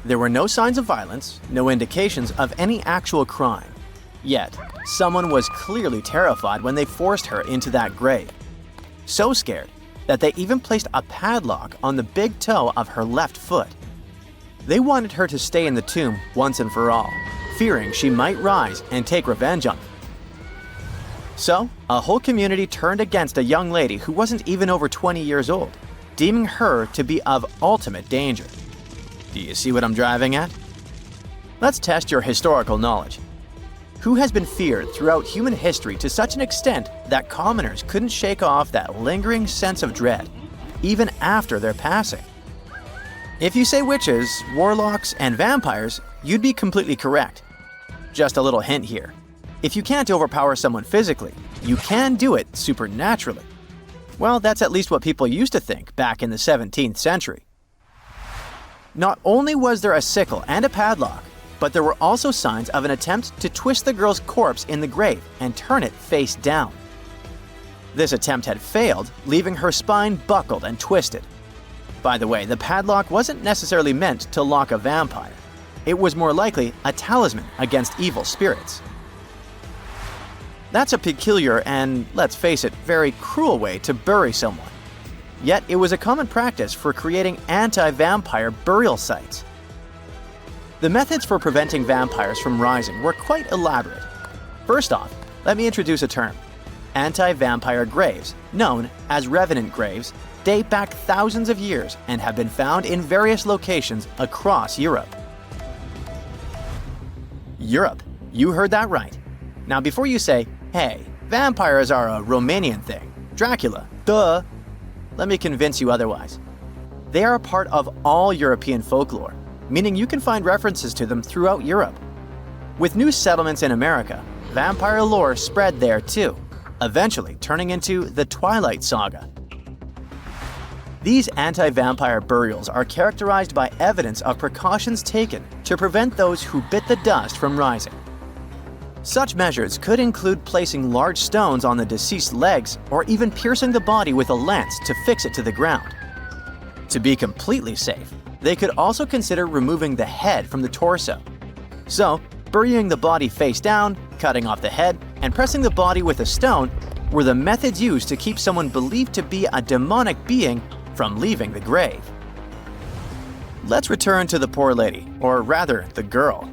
There were no signs of violence, no indications of any actual crime. Yet, someone was clearly terrified when they forced her into that grave. So scared that they even placed a padlock on the big toe of her left foot. They wanted her to stay in the tomb once and for all, fearing she might rise and take revenge on them. So, a whole community turned against a young lady who wasn't even over 20 years old, deeming her to be of ultimate danger. Do you see what I'm driving at? Let's test your historical knowledge. Who has been feared throughout human history to such an extent that commoners couldn't shake off that lingering sense of dread, even after their passing? If you say witches, warlocks, and vampires, you'd be completely correct. Just a little hint here. If you can't overpower someone physically, you can do it supernaturally. Well, that's at least what people used to think back in the 17th century. Not only was there a sickle and a padlock, but there were also signs of an attempt to twist the girl's corpse in the grave and turn it face down. This attempt had failed, leaving her spine buckled and twisted. By the way, the padlock wasn't necessarily meant to lock a vampire. It was more likely a talisman against evil spirits. That's a peculiar and, let's face it, very cruel way to bury someone. Yet it was a common practice for creating anti-vampire burial sites. The methods for preventing vampires from rising were quite elaborate. First off, let me introduce a term. Anti-vampire graves, known as revenant graves, date back thousands of years and have been found in various locations across Europe. Europe, you heard that right. Now before you say, hey, vampires are a Romanian thing, Dracula, duh, let me convince you otherwise. They are a part of all European folklore, meaning you can find references to them throughout Europe. With new settlements in America, vampire lore spread there too, eventually turning into the Twilight Saga. These anti-vampire burials are characterized by evidence of precautions taken to prevent those who bit the dust from rising. Such measures could include placing large stones on the deceased's legs or even piercing the body with a lance to fix it to the ground. To be completely safe, they could also consider removing the head from the torso. So, burying the body face down, cutting off the head, and pressing the body with a stone were the methods used to keep someone believed to be a demonic being from leaving the grave. Let's return to the poor lady, or rather, the girl.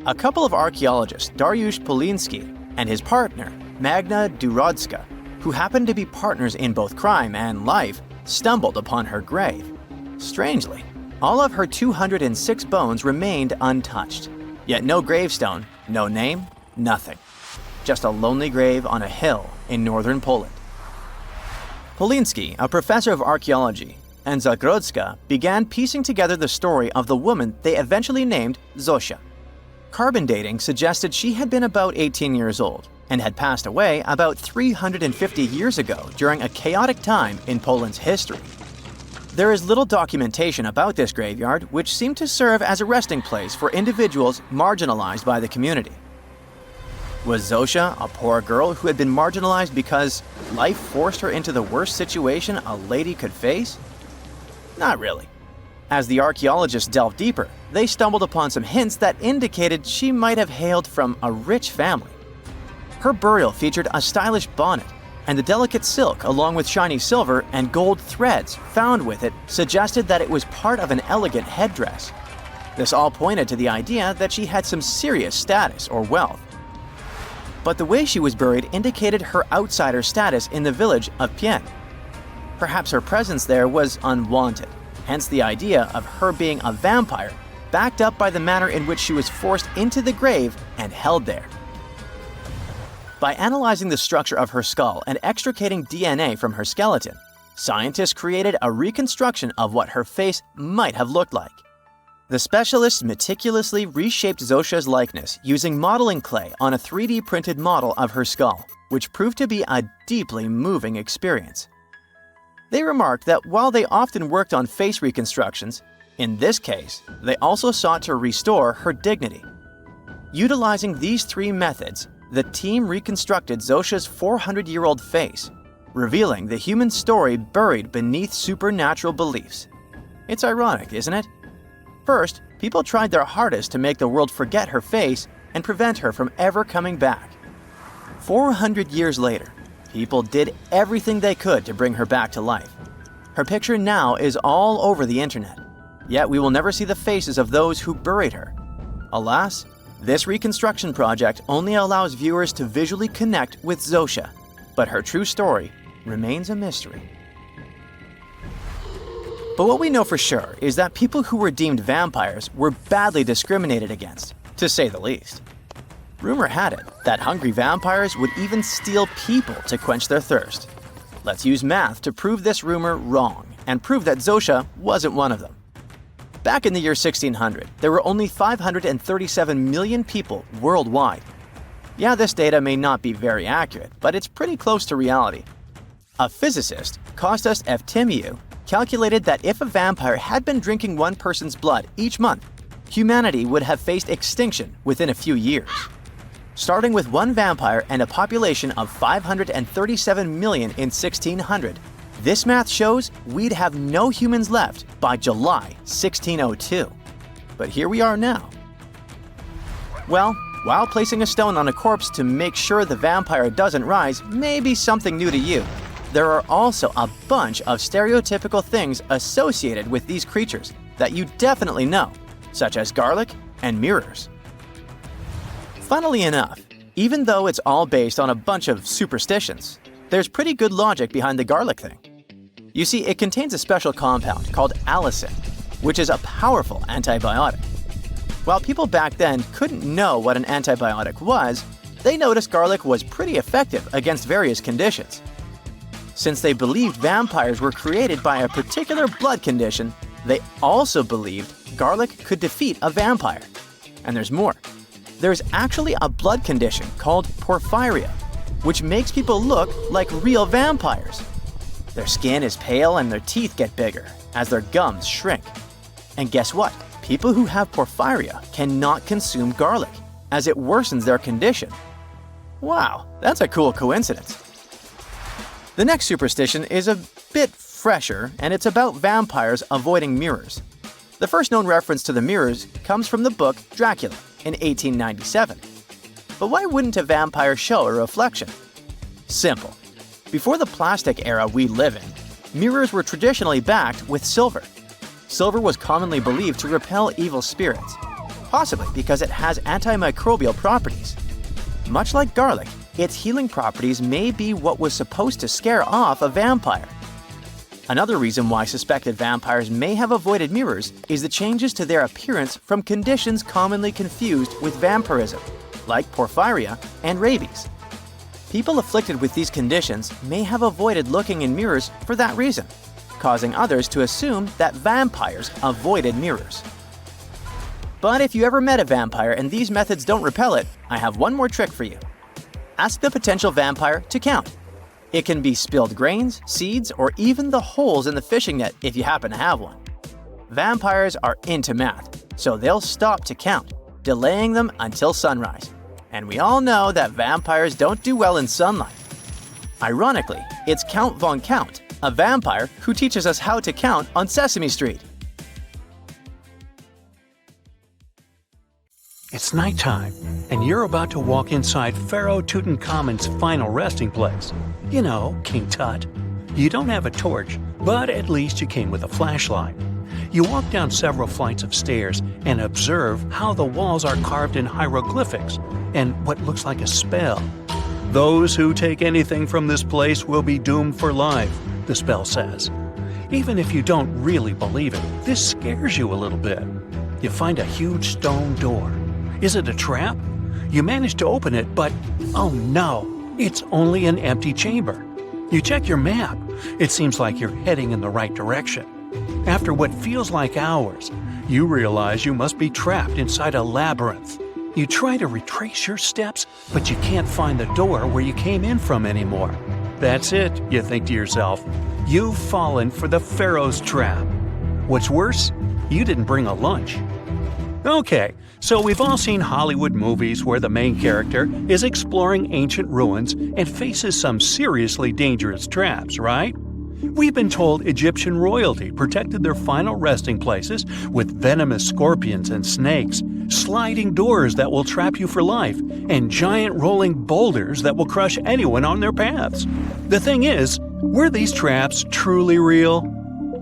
A couple of archaeologists, Dariusz Poliński and his partner, Magna Durodzka, who happened to be partners in both crime and life, stumbled upon her grave. Strangely, all of her 206 bones remained untouched. Yet no gravestone, no name, nothing. Just a lonely grave on a hill in northern Poland. Poliński, a professor of archaeology, and Zagrodzka began piecing together the story of the woman they eventually named Zosia. Carbon dating suggested she had been about 18 years old and had passed away about 350 years ago during a chaotic time in Poland's history. There is little documentation about this graveyard, which seemed to serve as a resting place for individuals marginalized by the community. Was Zosia a poor girl who had been marginalized because life forced her into the worst situation a lady could face? Not really. As the archaeologists delved deeper, they stumbled upon some hints that indicated she might have hailed from a rich family. Her burial featured a stylish bonnet, and the delicate silk along with shiny silver and gold threads found with it suggested that it was part of an elegant headdress. This all pointed to the idea that she had some serious status or wealth. But the way she was buried indicated her outsider status in the village of Pień. Perhaps her presence there was unwanted, hence the idea of her being a vampire, backed up by the manner in which she was forced into the grave and held there. By analyzing the structure of her skull and extricating DNA from her skeleton, scientists created a reconstruction of what her face might have looked like. The specialists meticulously reshaped Zosia's likeness using modeling clay on a 3D printed model of her skull, which proved to be a deeply moving experience. They remarked that while they often worked on face reconstructions, in this case, they also sought to restore her dignity. Utilizing these three methods, the team reconstructed Zosia's 400-year-old face, revealing the human story buried beneath supernatural beliefs. It's ironic, isn't it? First, people tried their hardest to make the world forget her face and prevent her from ever coming back. 400 years later, people did everything they could to bring her back to life. Her picture now is all over the internet, yet we will never see the faces of those who buried her. Alas, this reconstruction project only allows viewers to visually connect with Zosia, but her true story remains a mystery. But what we know for sure is that people who were deemed vampires were badly discriminated against, to say the least. Rumor had it that hungry vampires would even steal people to quench their thirst. Let's use math to prove this rumor wrong and prove that Zosia wasn't one of them. Back in the year 1600, there were only 537 million people worldwide. Yeah, this data may not be very accurate, but it's pretty close to reality. A physicist, Kostas Eftimiou, calculated that if a vampire had been drinking one person's blood each month, humanity would have faced extinction within a few years. Starting with one vampire and a population of 537 million in 1600, this math shows we'd have no humans left by July 1602. But here we are now. Well, while placing a stone on a corpse to make sure the vampire doesn't rise may be something new to you, there are also a bunch of stereotypical things associated with these creatures that you definitely know, such as garlic and mirrors. Funnily enough, even though it's all based on a bunch of superstitions, there's pretty good logic behind the garlic thing. You see, it contains a special compound called allicin, which is a powerful antibiotic. While people back then couldn't know what an antibiotic was, they noticed garlic was pretty effective against various conditions. Since they believed vampires were created by a particular blood condition, they also believed garlic could defeat a vampire. And there's more. There's actually a blood condition called porphyria, which makes people look like real vampires. Their skin is pale and their teeth get bigger as their gums shrink. And guess what? People who have porphyria cannot consume garlic, as it worsens their condition. Wow, that's a cool coincidence. The next superstition is a bit fresher, and it's about vampires avoiding mirrors. The first known reference to the mirrors comes from the book Dracula in 1897. But why wouldn't a vampire show a reflection? Simple. Before the plastic era we live in, mirrors were traditionally backed with silver. Silver was commonly believed to repel evil spirits, possibly because it has antimicrobial properties. Much like garlic, its healing properties may be what was supposed to scare off a vampire. Another reason why suspected vampires may have avoided mirrors is the changes to their appearance from conditions commonly confused with vampirism, like porphyria and rabies. People afflicted with these conditions may have avoided looking in mirrors for that reason, causing others to assume that vampires avoided mirrors. But if you ever met a vampire and these methods don't repel it, I have one more trick for you. Ask the potential vampire to count. It can be spilled grains, seeds, or even the holes in the fishing net if you happen to have one. Vampires are into math, so they'll stop to count, delaying them until sunrise. And we all know that vampires don't do well in sunlight. Ironically, it's Count Von Count, a vampire who teaches us how to count on Sesame Street. It's nighttime, and you're about to walk inside Pharaoh Tutankhamun's final resting place. You know, King Tut. You don't have a torch, but at least you came with a flashlight. You walk down several flights of stairs and observe how the walls are carved in hieroglyphics and what looks like a spell. Those who take anything from this place will be doomed for life, the spell says. Even if you don't really believe it, this scares you a little bit. You find a huge stone door. Is it a trap? You manage to open it, but oh no, it's only an empty chamber. You check your map. It seems like you're heading in the right direction. After what feels like hours, you realize you must be trapped inside a labyrinth. You try to retrace your steps, but you can't find the door where you came in from anymore. That's it, you think to yourself. You've fallen for the Pharaoh's trap. What's worse, you didn't bring a lunch. Okay, so we've all seen Hollywood movies where the main character is exploring ancient ruins and faces some seriously dangerous traps, right? We've been told Egyptian royalty protected their final resting places with venomous scorpions and snakes, sliding doors that will trap you for life, and giant rolling boulders that will crush anyone on their paths. The thing is, were these traps truly real?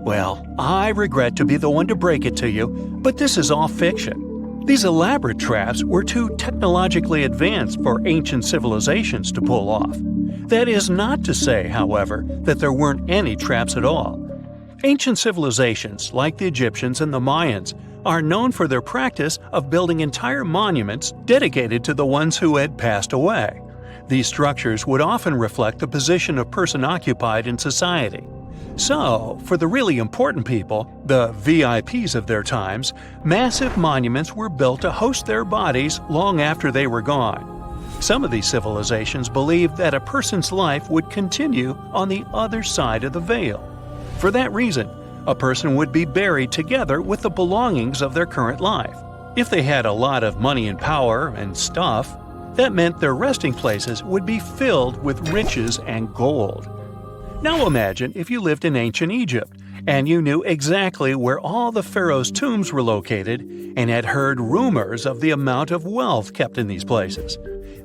Well, I regret to be the one to break it to you, but this is all fiction. These elaborate traps were too technologically advanced for ancient civilizations to pull off. That is not to say, however, that there weren't any traps at all. Ancient civilizations, like the Egyptians and the Mayans, are known for their practice of building entire monuments dedicated to the ones who had passed away. These structures would often reflect the position of person occupied in society. So, for the really important people, the VIPs of their times, massive monuments were built to host their bodies long after they were gone. Some of these civilizations believed that a person's life would continue on the other side of the veil. For that reason, a person would be buried together with the belongings of their current life. If they had a lot of money and power and stuff, That meant their resting places would be filled with riches and gold. Now imagine if you lived in ancient Egypt and you knew exactly where all the pharaohs' tombs were located and had heard rumors of the amount of wealth kept in these places.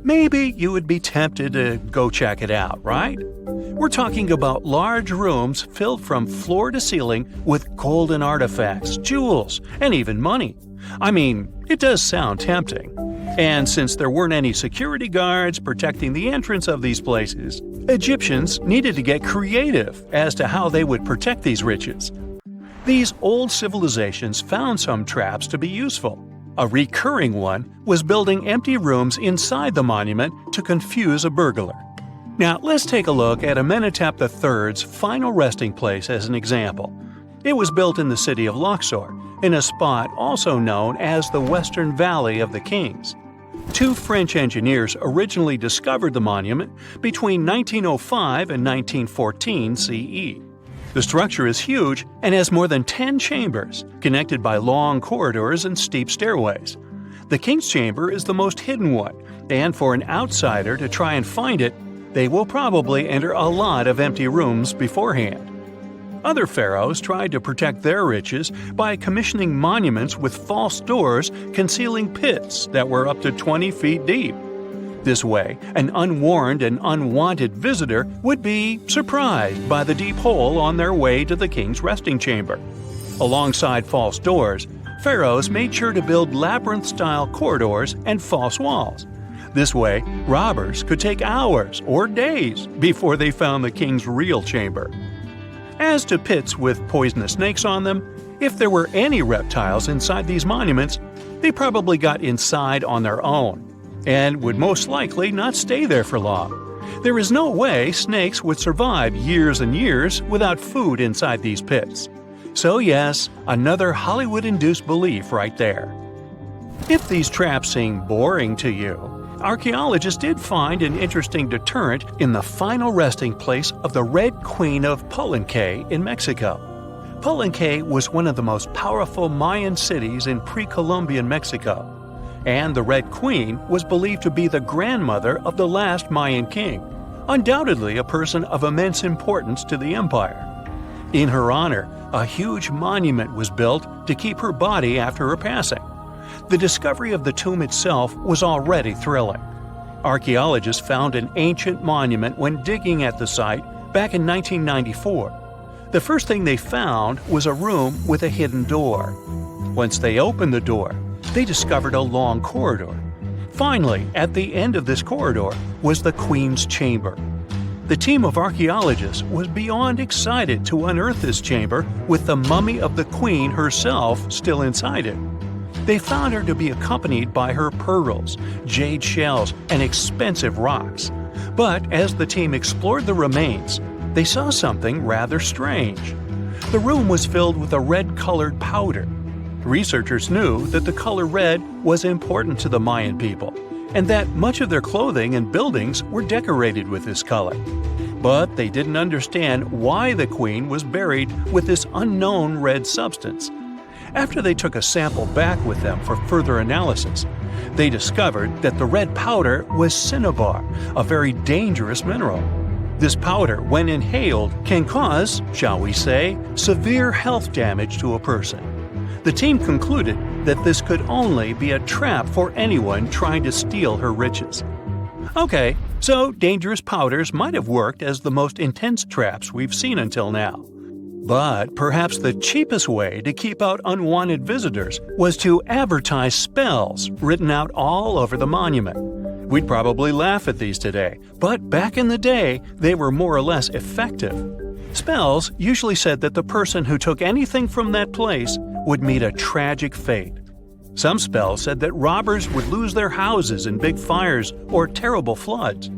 Maybe you would be tempted to go check it out, right? We're talking about large rooms filled from floor to ceiling with golden artifacts, jewels, and even money. I mean, it does sound tempting. And since there weren't any security guards protecting the entrance of these places, Egyptians needed to get creative as to how they would protect these riches. These old civilizations found some traps to be useful. A recurring one was building empty rooms inside the monument to confuse a burglar. Now, let's take a look at Amenhotep III's final resting place as an example. It was built in the city of Luxor, in a spot also known as the Western Valley of the Kings. Two French engineers originally discovered the monument between 1905 and 1914 CE. The structure is huge and has more than 10 chambers, connected by long corridors and steep stairways. The King's Chamber is the most hidden one, and for an outsider to try and find it, they will probably enter a lot of empty rooms beforehand. Other pharaohs tried to protect their riches by commissioning monuments with false doors concealing pits that were up to 20 feet deep. This way, an unwarned and unwanted visitor would be surprised by the deep hole on their way to the king's resting chamber. Alongside false doors, pharaohs made sure to build labyrinth-style corridors and false walls. This way, robbers could take hours or days before they found the king's real chamber. As to pits with poisonous snakes on them, if there were any reptiles inside these monuments, they probably got inside on their own and would most likely not stay there for long. There is no way snakes would survive years and years without food inside these pits. So yes, another Hollywood-induced belief right there. If these traps seem boring to you, archaeologists did find an interesting deterrent in the final resting place of the Red Queen of Palenque in Mexico. Palenque was one of the most powerful Mayan cities in pre-Columbian Mexico, and the Red Queen was believed to be the grandmother of the last Mayan king, undoubtedly a person of immense importance to the empire. In her honor, a huge monument was built to keep her body after her passing. The discovery of the tomb itself was already thrilling. Archaeologists found an ancient monument when digging at the site back in 1994. The first thing they found was a room with a hidden door. Once they opened the door, they discovered a long corridor. Finally, at the end of this corridor was the Queen's chamber. The team of archaeologists was beyond excited to unearth this chamber with the mummy of the Queen herself still inside it. They found her to be accompanied by her pearls, jade shells, and expensive rocks. But as the team explored the remains, they saw something rather strange. The room was filled with a red-colored powder. Researchers knew that the color red was important to the Mayan people, and that much of their clothing and buildings were decorated with this color. But they didn't understand why the queen was buried with this unknown red substance. After they took a sample back with them for further analysis, they discovered that the red powder was cinnabar, a very dangerous mineral. This powder, when inhaled, can cause, shall we say, severe health damage to a person. The team concluded that this could only be a trap for anyone trying to steal her riches. Okay, so dangerous powders might have worked as the most intense traps we've seen until now. But perhaps the cheapest way to keep out unwanted visitors was to advertise spells written out all over the monument. We'd probably laugh at these today, but back in the day, they were more or less effective. Spells usually said that the person who took anything from that place would meet a tragic fate. Some spells said that robbers would lose their houses in big fires or terrible floods.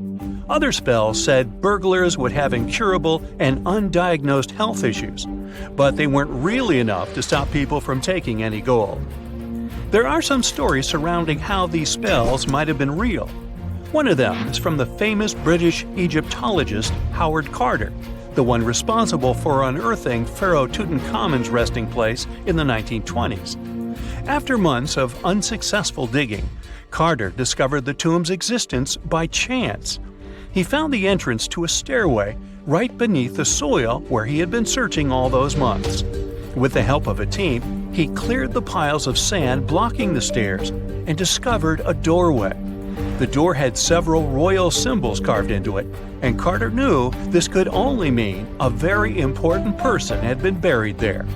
Other spells said burglars would have incurable and undiagnosed health issues, but they weren't really enough to stop people from taking any gold. There are some stories surrounding how these spells might have been real. One of them is from the famous British Egyptologist Howard Carter, the one responsible for unearthing Pharaoh Tutankhamun's resting place in the 1920s. After months of unsuccessful digging, Carter discovered the tomb's existence by chance. He found the entrance to a stairway right beneath the soil where he had been searching all those months. With the help of a team, he cleared the piles of sand blocking the stairs and discovered a doorway. The door had several royal symbols carved into it, and Carter knew this could only mean a very important person had been buried there.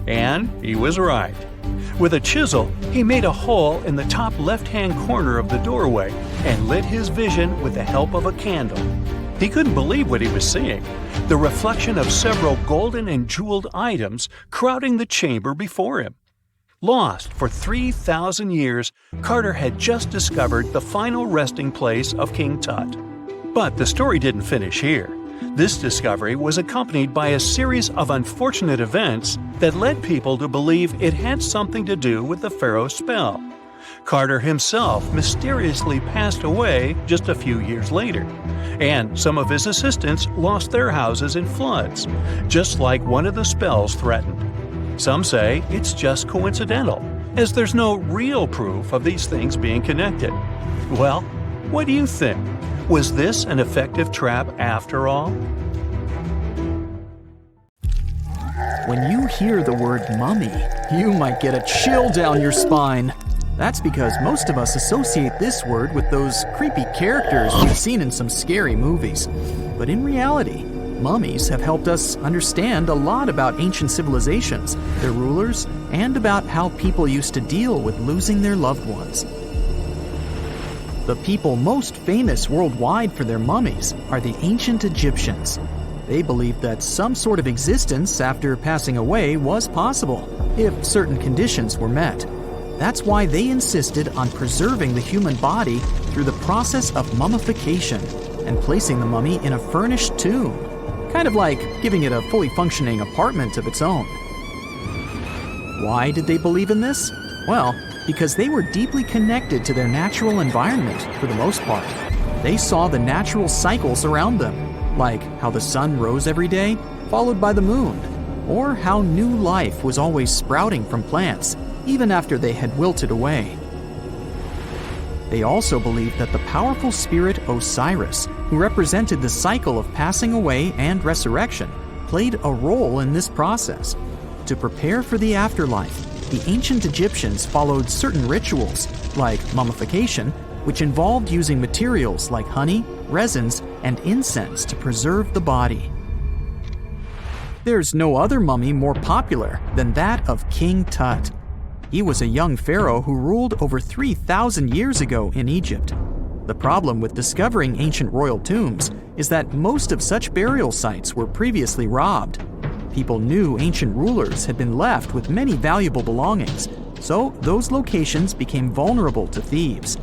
And he was right. With a chisel, he made a hole in the top left-hand corner of the doorway and lit his vision with the help of a candle. He couldn't believe what he was seeing, the reflection of several golden and jeweled items crowding the chamber before him. Lost for 3,000 years, Carter had just discovered the final resting place of King Tut. But the story didn't finish here. This discovery was accompanied by a series of unfortunate events that led people to believe it had something to do with the pharaoh's spell. Carter himself mysteriously passed away just a few years later, and some of his assistants lost their houses in floods, just like one of the spells threatened. Some say it's just coincidental, as there's no real proof of these things being connected. Well, what do you think? Was this an effective trap after all? When you hear the word mummy, you might get a chill down your spine. That's because most of us associate this word with those creepy characters we've seen in some scary movies. But in reality, mummies have helped us understand a lot about ancient civilizations, their rulers, and about how people used to deal with losing their loved ones. The people most famous worldwide for their mummies are the ancient Egyptians. They believed that some sort of existence after passing away was possible, if certain conditions were met. That's why they insisted on preserving the human body through the process of mummification and placing the mummy in a furnished tomb, kind of like giving it a fully functioning apartment of its own. Why did they believe in this? Well, because they were deeply connected to their natural environment for the most part. They saw the natural cycles around them, like how the sun rose every day, followed by the moon, or how new life was always sprouting from plants, even after they had wilted away. They also believed that the powerful spirit Osiris, who represented the cycle of passing away and resurrection, played a role in this process. To prepare for the afterlife, the ancient Egyptians followed certain rituals, like mummification, which involved using materials like honey, resins, and incense to preserve the body. There's no other mummy more popular than that of King Tut. He was a young pharaoh who ruled over 3,000 years ago in Egypt. The problem with discovering ancient royal tombs is that most of such burial sites were previously robbed. People knew ancient rulers had been left with many valuable belongings, so those locations became vulnerable to thieves.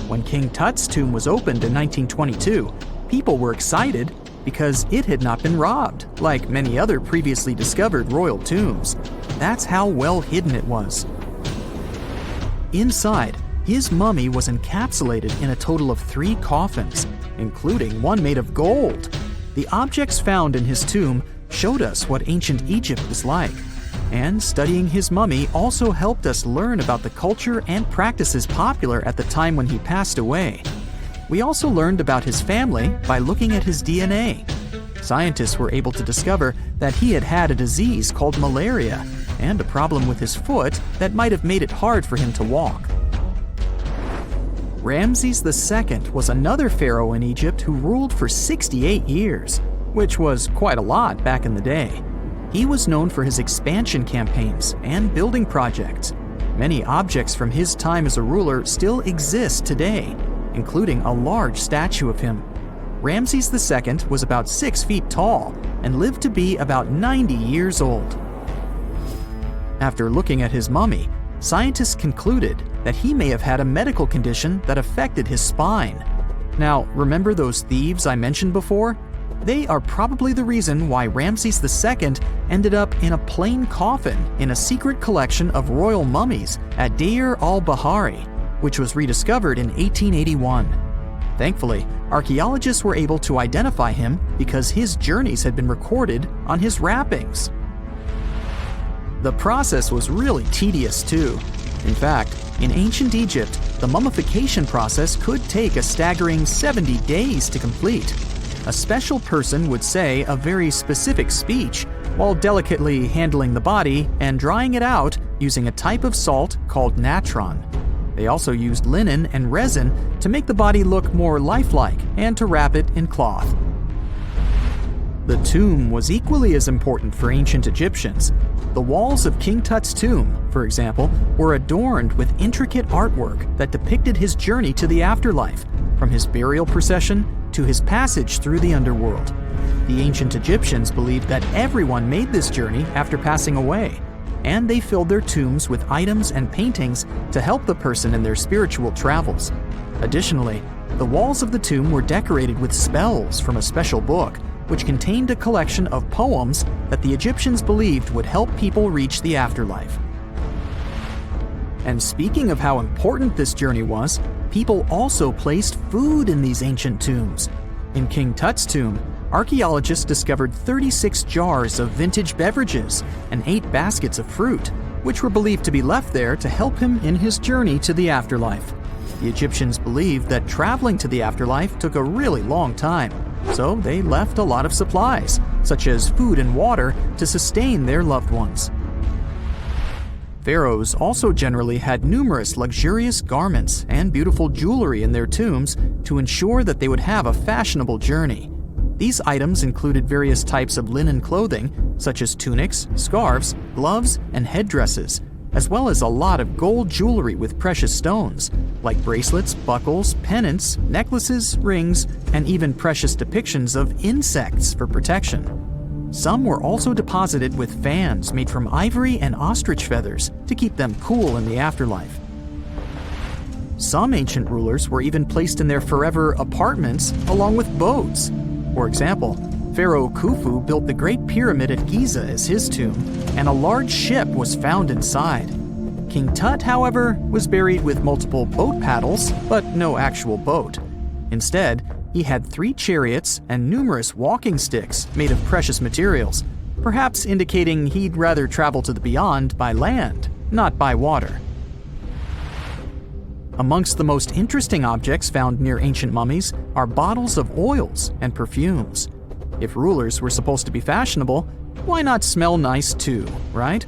When King Tut's tomb was opened in 1922, people were excited because it had not been robbed, like many other previously discovered royal tombs. That's how well hidden it was. Inside, his mummy was encapsulated in a total of 3 coffins, including one made of gold. The objects found in his tomb showed us what ancient Egypt was like, and studying his mummy also helped us learn about the culture and practices popular at the time when he passed away. We also learned about his family by looking at his DNA. Scientists were able to discover that he had had a disease called malaria and a problem with his foot that might have made it hard for him to walk. Ramses II was another pharaoh in Egypt who ruled for 68 years, which was quite a lot back in the day. He was known for his expansion campaigns and building projects. Many objects from his time as a ruler still exist today, including a large statue of him. Ramses II was about 6 feet tall and lived to be about 90 years old. After looking at his mummy, scientists concluded that he may have had a medical condition that affected his spine. Now, remember those thieves I mentioned before? They are probably the reason why Ramses II ended up in a plain coffin in a secret collection of royal mummies at Deir al-Bahari, which was rediscovered in 1881. Thankfully, archaeologists were able to identify him because his journeys had been recorded on his wrappings. The process was really tedious too. In fact, in ancient Egypt, the mummification process could take a staggering 70 days to complete. A special person would say a very specific speech while delicately handling the body and drying it out using a type of salt called natron. They also used linen and resin to make the body look more lifelike and to wrap it in cloth. The tomb was equally as important for ancient Egyptians. The walls of King Tut's tomb, for example, were adorned with intricate artwork that depicted his journey to the afterlife, from his burial procession to his passage through the underworld. The ancient Egyptians believed that everyone made this journey after passing away, and they filled their tombs with items and paintings to help the person in their spiritual travels. Additionally, the walls of the tomb were decorated with spells from a special book, which contained a collection of poems that the Egyptians believed would help people reach the afterlife. And speaking of how important this journey was, people also placed food in these ancient tombs. In King Tut's tomb, archaeologists discovered 36 jars of vintage beverages and 8 baskets of fruit, which were believed to be left there to help him in his journey to the afterlife. The Egyptians believed that traveling to the afterlife took a really long time, so they left a lot of supplies, such as food and water, to sustain their loved ones. Pharaohs also generally had numerous luxurious garments and beautiful jewelry in their tombs to ensure that they would have a fashionable journey. These items included various types of linen clothing, such as tunics, scarves, gloves, and headdresses, as well as a lot of gold jewelry with precious stones, like bracelets, buckles, pendants, necklaces, rings, and even precious depictions of insects for protection. Some were also deposited with fans made from ivory and ostrich feathers to keep them cool in the afterlife. Some ancient rulers were even placed in their forever apartments along with boats. For example, Pharaoh Khufu built the Great Pyramid at Giza as his tomb, and a large ship was found inside. King Tut, however, was buried with multiple boat paddles, but no actual boat. Instead, he had 3 chariots and numerous walking sticks made of precious materials, perhaps indicating he'd rather travel to the beyond by land, not by water. Amongst the most interesting objects found near ancient mummies are bottles of oils and perfumes. If rulers were supposed to be fashionable, why not smell nice too, right?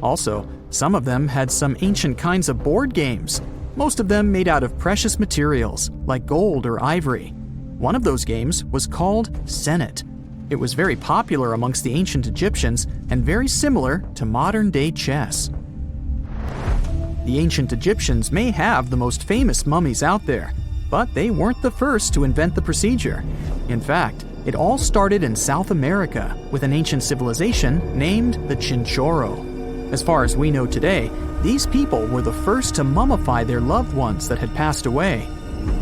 Also, some of them had some ancient kinds of board games, most of them made out of precious materials like gold or ivory. One of those games was called Senet. It was very popular amongst the ancient Egyptians and very similar to modern-day chess. The ancient Egyptians may have the most famous mummies out there, but they weren't the first to invent the procedure. In fact, it all started in South America with an ancient civilization named the Chinchorro. As far as we know today, these people were the first to mummify their loved ones that had passed away.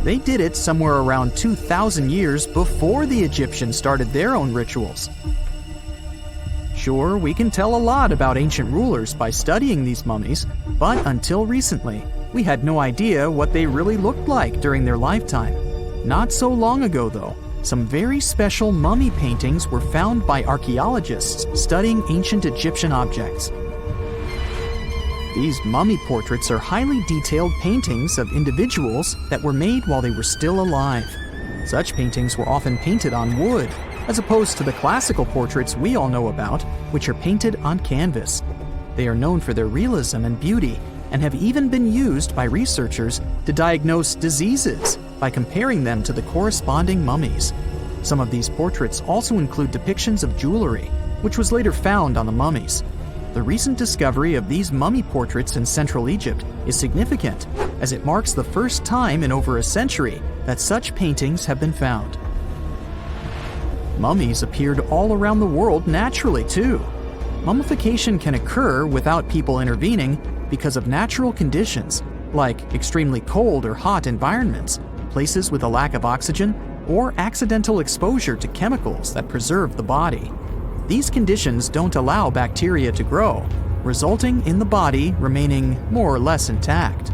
They did it somewhere around 2,000 years before the Egyptians started their own rituals. Sure, we can tell a lot about ancient rulers by studying these mummies, but until recently, we had no idea what they really looked like during their lifetime. Not so long ago, though, some very special mummy paintings were found by archaeologists studying ancient Egyptian objects. These mummy portraits are highly detailed paintings of individuals that were made while they were still alive. Such paintings were often painted on wood, as opposed to the classical portraits we all know about, which are painted on canvas. They are known for their realism and beauty, and have even been used by researchers to diagnose diseases by comparing them to the corresponding mummies. Some of these portraits also include depictions of jewelry, which was later found on the mummies. The recent discovery of these mummy portraits in Central Egypt is significant, as it marks the first time in over a century that such paintings have been found. Mummies appeared all around the world naturally, too. Mummification can occur without people intervening because of natural conditions, like extremely cold or hot environments, places with a lack of oxygen, or accidental exposure to chemicals that preserve the body. These conditions don't allow bacteria to grow, resulting in the body remaining more or less intact.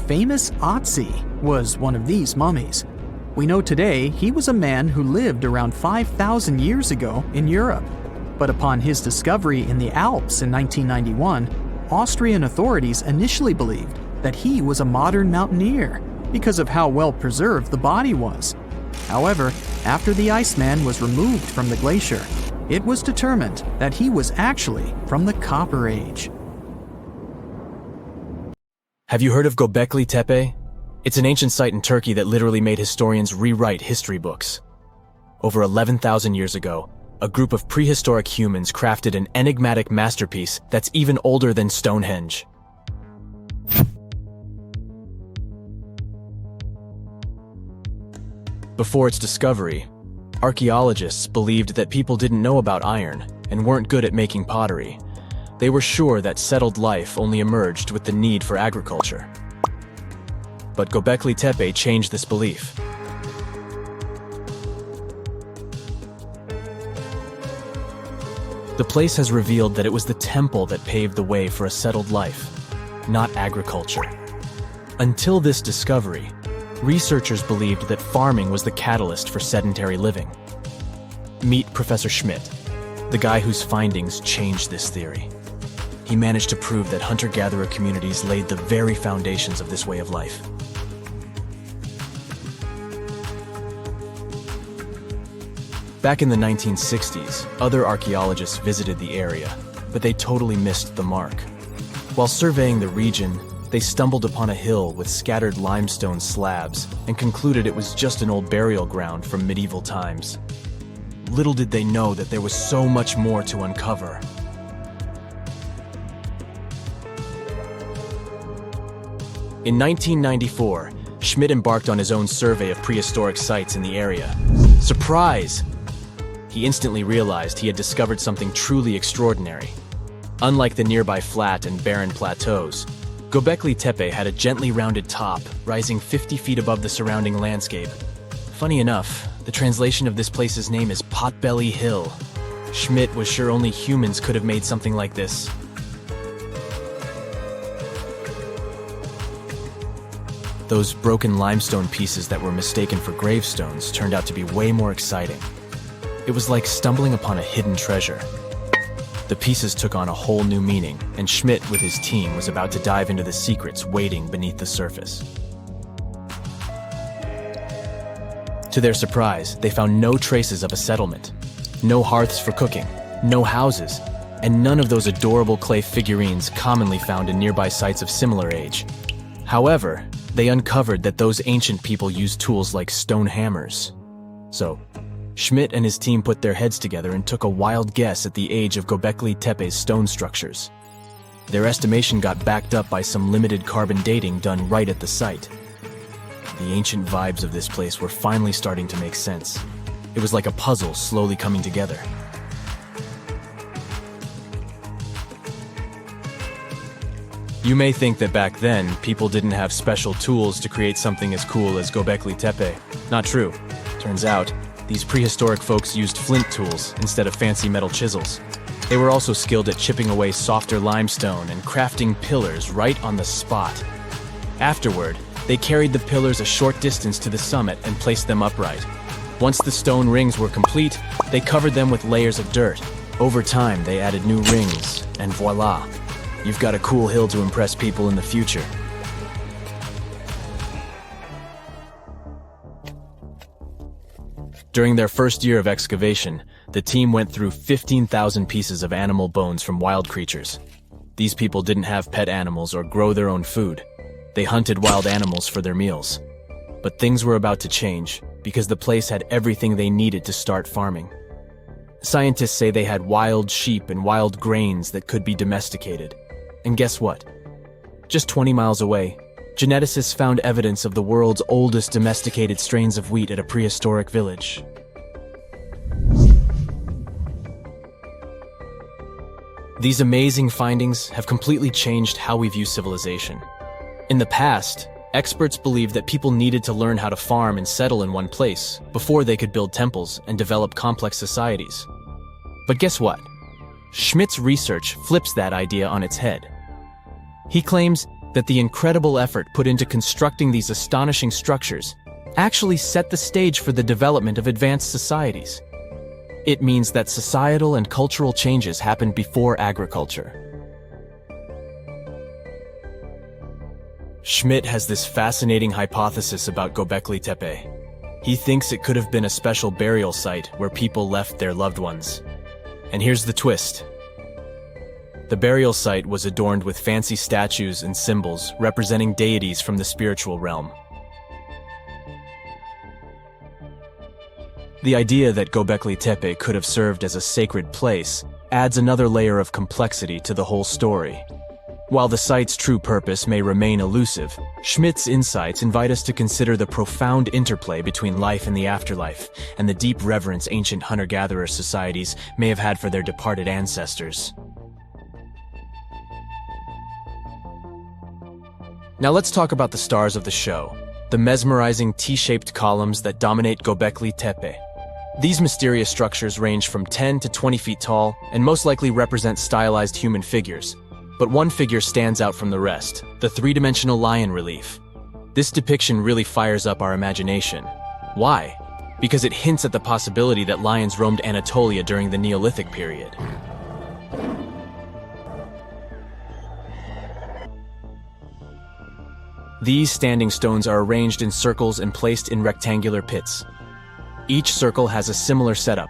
Famous Otzi was one of these mummies. We know today he was a man who lived around 5,000 years ago in Europe. But upon his discovery in the Alps in 1991, Austrian authorities initially believed that he was a modern mountaineer because of how well preserved the body was. However, after the Iceman was removed from the glacier, it was determined that he was actually from the Copper Age. Have you heard of Göbekli Tepe? It's an ancient site in Turkey that literally made historians rewrite history books. Over 11,000 years ago, a group of prehistoric humans crafted an enigmatic masterpiece that's even older than Stonehenge. Before its discovery, archaeologists believed that people didn't know about iron and weren't good at making pottery. They were sure that settled life only emerged with the need for agriculture. But Göbekli Tepe changed this belief. The place has revealed that it was the temple that paved the way for a settled life, not agriculture. Until this discovery, researchers believed that farming was the catalyst for sedentary living. Meet Professor Schmidt, the guy whose findings changed this theory. He managed to prove that hunter-gatherer communities laid the very foundations of this way of life. Back in the 1960s, other archaeologists visited the area, but they totally missed the mark. While surveying the region, they stumbled upon a hill with scattered limestone slabs and concluded it was just an old burial ground from medieval times. Little did they know that there was so much more to uncover. In 1994, Schmidt embarked on his own survey of prehistoric sites in the area. Surprise! He instantly realized he had discovered something truly extraordinary. Unlike the nearby flat and barren plateaus, Göbekli Tepe had a gently rounded top, rising 50 feet above the surrounding landscape. Funny enough, the translation of this place's name is Potbelly Hill. Schmidt was sure only humans could have made something like this. Those broken limestone pieces that were mistaken for gravestones turned out to be way more exciting. It was like stumbling upon a hidden treasure. The pieces took on a whole new meaning, and Schmidt with his team was about to dive into the secrets waiting beneath the surface. To their surprise, they found no traces of a settlement, no hearths for cooking, no houses, and none of those adorable clay figurines commonly found in nearby sites of similar age. However, they uncovered that those ancient people used tools like stone hammers. So, Schmidt and his team put their heads together and took a wild guess at the age of Göbekli Tepe's stone structures. Their estimation got backed up by some limited carbon dating done right at the site. The ancient vibes of this place were finally starting to make sense. It was like a puzzle slowly coming together. You may think that back then, people didn't have special tools to create something as cool as Göbekli Tepe. Not true. Turns out, these prehistoric folks used flint tools instead of fancy metal chisels. They were also skilled at chipping away softer limestone and crafting pillars right on the spot. Afterward, they carried the pillars a short distance to the summit and placed them upright. Once the stone rings were complete, they covered them with layers of dirt. Over time, they added new rings, and voila! You've got a cool hill to impress people in the future. During their first year of excavation, the team went through 15,000 pieces of animal bones from wild creatures. These people didn't have pet animals or grow their own food. They hunted wild animals for their meals. But things were about to change, because the place had everything they needed to start farming. Scientists say they had wild sheep and wild grains that could be domesticated. And guess what? Just 20 miles away, geneticists found evidence of the world's oldest domesticated strains of wheat at a prehistoric village. These amazing findings have completely changed how we view civilization. In the past, experts believed that people needed to learn how to farm and settle in one place before they could build temples and develop complex societies. But guess what? Schmidt's research flips that idea on its head. He claims that the incredible effort put into constructing these astonishing structures actually set the stage for the development of advanced societies. It means that societal and cultural changes happened before agriculture. Schmidt has this fascinating hypothesis about Göbekli Tepe. He thinks it could have been a special burial site where people left their loved ones. And here's the twist. The burial site was adorned with fancy statues and symbols representing deities from the spiritual realm. The idea that Göbekli Tepe could have served as a sacred place adds another layer of complexity to the whole story. While the site's true purpose may remain elusive, Schmidt's insights invite us to consider the profound interplay between life and the afterlife, and the deep reverence ancient hunter-gatherer societies may have had for their departed ancestors. Now let's talk about the stars of the show, the mesmerizing T-shaped columns that dominate Göbekli Tepe. These mysterious structures range from 10 to 20 feet tall and most likely represent stylized human figures. But one figure stands out from the rest, the three-dimensional lion relief. This depiction really fires up our imagination. Why? Because it hints at the possibility that lions roamed Anatolia during the Neolithic period. These standing stones are arranged in circles and placed in rectangular pits. Each circle has a similar setup.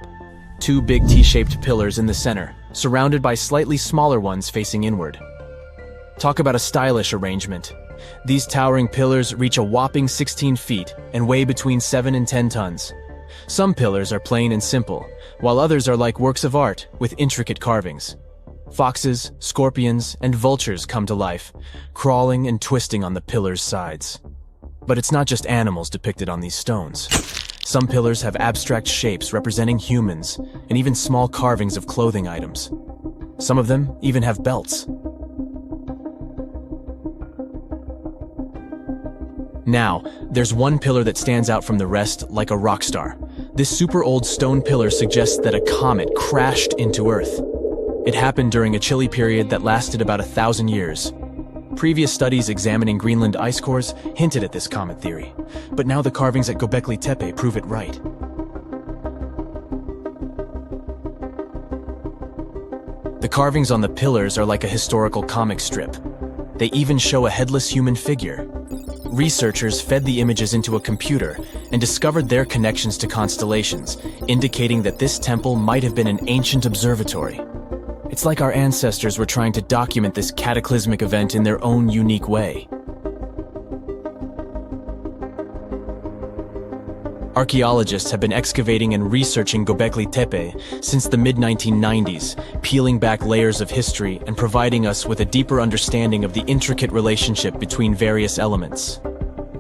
Two big T-shaped pillars in the center, surrounded by slightly smaller ones facing inward. Talk about a stylish arrangement. These towering pillars reach a whopping 16 feet and weigh between 7 and 10 tons. Some pillars are plain and simple, while others are like works of art with intricate carvings. Foxes, scorpions, and vultures come to life, crawling and twisting on the pillars' sides. But it's not just animals depicted on these stones. Some pillars have abstract shapes representing humans, and even small carvings of clothing items. Some of them even have belts. Now, there's one pillar that stands out from the rest like a rock star. This super old stone pillar suggests that a comet crashed into Earth. It happened during a chilly period that lasted about 1,000 years. Previous studies examining Greenland ice cores hinted at this comet theory, but now the carvings at Göbekli Tepe prove it right. The carvings on the pillars are like a historical comic strip. They even show a headless human figure. Researchers fed the images into a computer and discovered their connections to constellations, indicating that this temple might have been an ancient observatory. It's like our ancestors were trying to document this cataclysmic event in their own unique way. Archaeologists have been excavating and researching Göbekli Tepe since the mid-1990s, peeling back layers of history and providing us with a deeper understanding of the intricate relationship between various elements.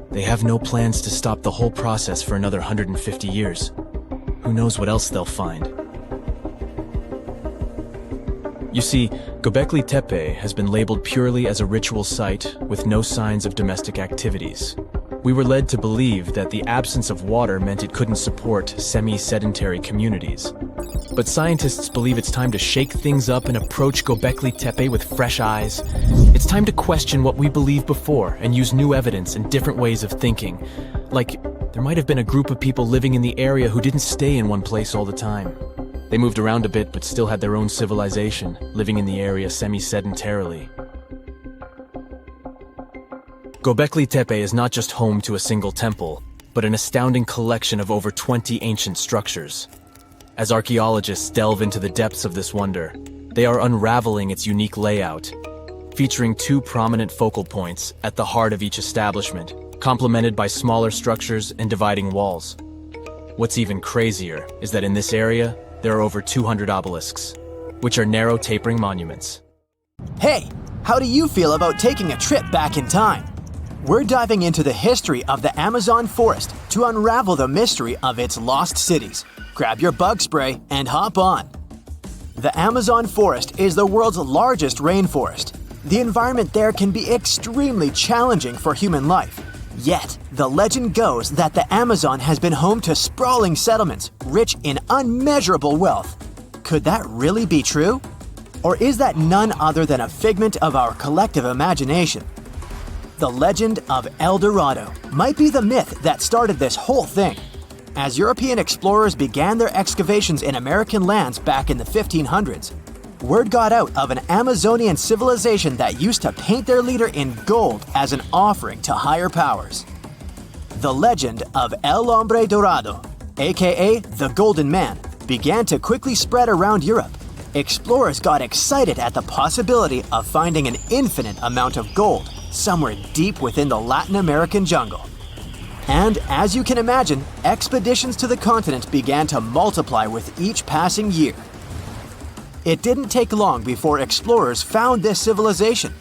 They have no plans to stop the whole process for another 150 years. Who knows what else they'll find? You see, Göbekli Tepe has been labeled purely as a ritual site with no signs of domestic activities. We were led to believe that the absence of water meant it couldn't support semi-sedentary communities. But scientists believe it's time to shake things up and approach Göbekli Tepe with fresh eyes. It's time to question what we believed before and use new evidence and different ways of thinking. Like, there might have been a group of people living in the area who didn't stay in one place all the time. They moved around a bit but still had their own civilization, living in the area semi-sedentarily. Göbekli Tepe is not just home to a single temple, but an astounding collection of over 20 ancient structures. As archaeologists delve into the depths of this wonder, they are unraveling its unique layout, featuring two prominent focal points at the heart of each establishment, complemented by smaller structures and dividing walls. What's even crazier is that in this area, there are over 200 obelisks, which are narrow tapering monuments. Hey, how do you feel about taking a trip back in time? We're diving into the history of the Amazon forest to unravel the mystery of its lost cities. Grab your bug spray and hop on. The Amazon forest is the world's largest rainforest. The environment there can be extremely challenging for human life. Yet, the legend goes that the Amazon has been home to sprawling settlements, rich in unmeasurable wealth. Could that really be true? Or is that none other than a figment of our collective imagination? The legend of El Dorado might be the myth that started this whole thing. As European explorers began their excavations in American lands back in the 1500s, word got out of an Amazonian civilization that used to paint their leader in gold as an offering to higher powers. The legend of El Hombre Dorado, aka the Golden Man, began to quickly spread around Europe. Explorers got excited at the possibility of finding an infinite amount of gold somewhere deep within the Latin American jungle. And as you can imagine, expeditions to the continent began to multiply with each passing year. It didn't take long before explorers found this civilization.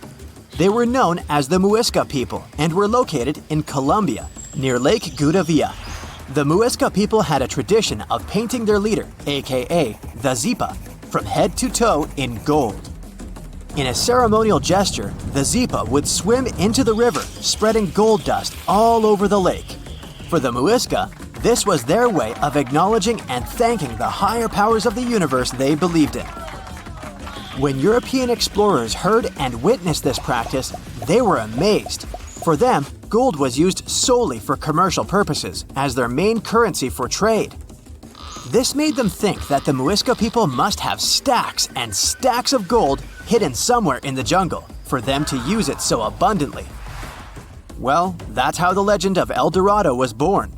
They were known as the Muisca people and were located in Colombia, near Lake Gudavia. The Muisca people had a tradition of painting their leader, aka the Zipa, from head to toe in gold. In a ceremonial gesture, the Zipa would swim into the river, spreading gold dust all over the lake. For the Muisca, this was their way of acknowledging and thanking the higher powers of the universe they believed in. When European explorers heard and witnessed this practice, they were amazed. For them, gold was used solely for commercial purposes as their main currency for trade. This made them think that the Muisca people must have stacks and stacks of gold hidden somewhere in the jungle for them to use it so abundantly. Well, that's how the legend of El Dorado was born.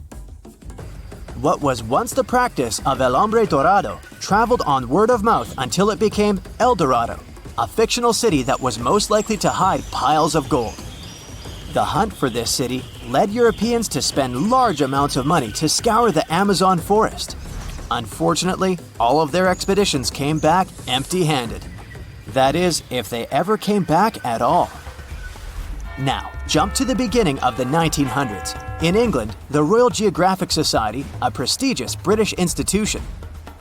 What was once the practice of El Hombre Dorado traveled on word of mouth until it became El Dorado, a fictional city that was most likely to hide piles of gold. The hunt for this city led Europeans to spend large amounts of money to scour the Amazon forest. Unfortunately, all of their expeditions came back empty-handed. That is, if they ever came back at all. Now, jump to the beginning of the 1900s. In England, the Royal Geographic Society, a prestigious British institution,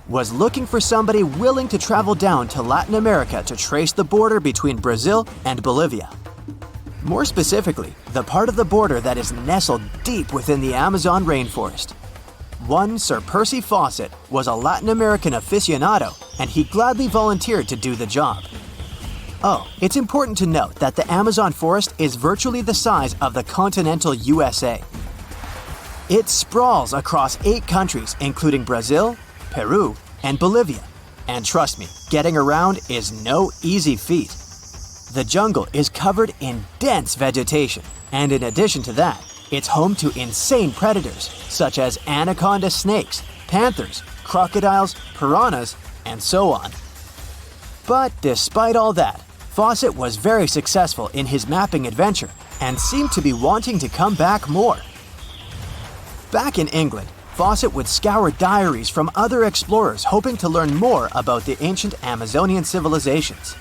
was looking for somebody willing to travel down to Latin America to trace the border between Brazil and Bolivia. More specifically, the part of the border that is nestled deep within the Amazon rainforest. One Sir Percy Fawcett was a Latin American aficionado, and he gladly volunteered to do the job. Oh, it's important to note that the Amazon forest is virtually the size of the continental USA. It sprawls across 8 countries, including Brazil, Peru, and Bolivia. And trust me, getting around is no easy feat. The jungle is covered in dense vegetation, and in addition to that, it's home to insane predators such as anaconda snakes, panthers, crocodiles, piranhas, and so on. But despite all that, Fawcett was very successful in his mapping adventure and seemed to be wanting to come back more. Back in England, Fawcett would scour diaries from other explorers hoping to learn more about the ancient Amazonian civilizations.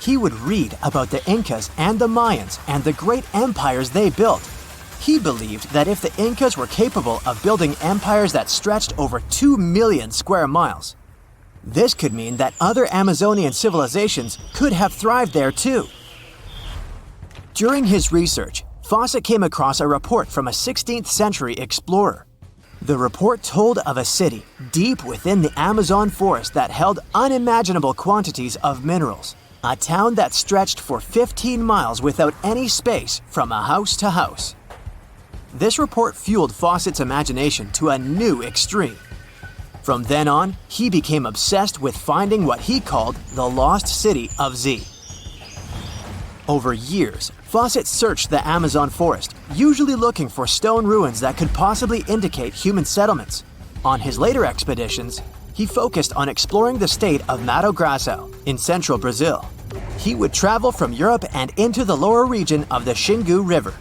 He would read about the Incas and the Mayans and the great empires they built. He believed that if the Incas were capable of building empires that stretched over 2 million square miles, this could mean that other Amazonian civilizations could have thrived there too. During his research, Fawcett came across a report from a 16th century explorer. The report told of a city deep within the Amazon forest that held unimaginable quantities of minerals, a town that stretched for 15 miles without any space from a house to house. This report fueled Fawcett's imagination to a new extreme. From then on, he became obsessed with finding what he called the lost city of Z. Over years, Fawcett searched the Amazon forest, usually looking for stone ruins that could possibly indicate human settlements. On his later expeditions, he focused on exploring the state of Mato Grosso in central Brazil. He would travel from Europe and into the lower region of the Xingu River.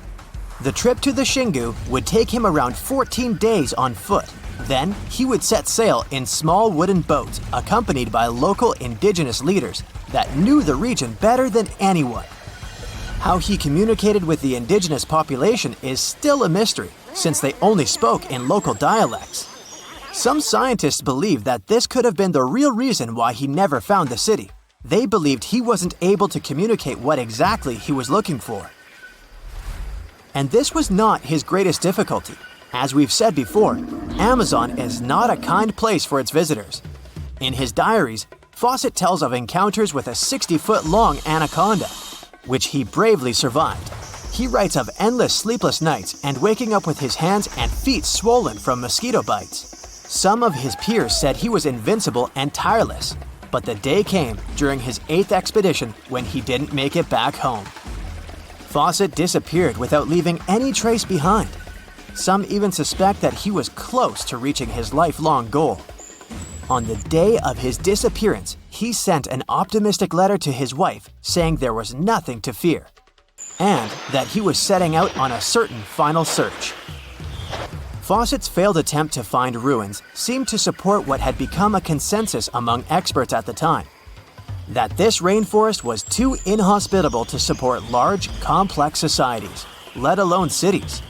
The trip to the Xingu would take him around 14 days on foot. Then, he would set sail in small wooden boats accompanied by local indigenous leaders that knew the region better than anyone. How he communicated with the indigenous population is still a mystery, since they only spoke in local dialects. Some scientists believe that this could have been the real reason why he never found the city. They believed he wasn't able to communicate what exactly he was looking for. And this was not his greatest difficulty. As we've said before, Amazon is not a kind place for its visitors. In his diaries, Fawcett tells of encounters with a 60-foot-long anaconda, which he bravely survived. He writes of endless sleepless nights and waking up with his hands and feet swollen from mosquito bites. Some of his peers said he was invincible and tireless. But the day came during his 8th expedition when he didn't make it back home. Fawcett disappeared without leaving any trace behind. Some even suspect that he was close to reaching his lifelong goal. On the day of his disappearance, he sent an optimistic letter to his wife saying there was nothing to fear, and that he was setting out on a certain final search. Fawcett's failed attempt to find ruins seemed to support what had become a consensus among experts at the time, that this rainforest was too inhospitable to support large, complex societies, let alone cities.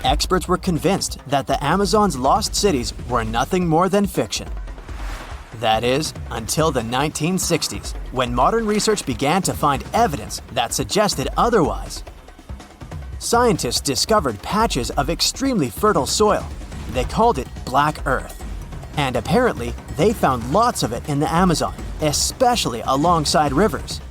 Experts were convinced that the Amazon's lost cities were nothing more than fiction. That is, until the 1960s, when modern research began to find evidence that suggested otherwise. Scientists discovered patches of extremely fertile soil. They called it Black Earth. And apparently, they found lots of it in the Amazon, especially alongside rivers.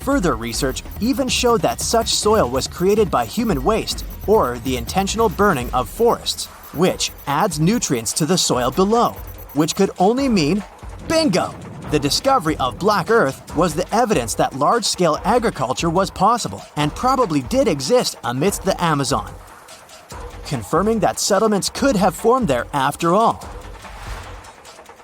Further research even showed that such soil was created by human waste or the intentional burning of forests, which adds nutrients to the soil below, which could only mean bingo! The discovery of Black Earth was the evidence that large-scale agriculture was possible and probably did exist amidst the Amazon, confirming that settlements could have formed there after all.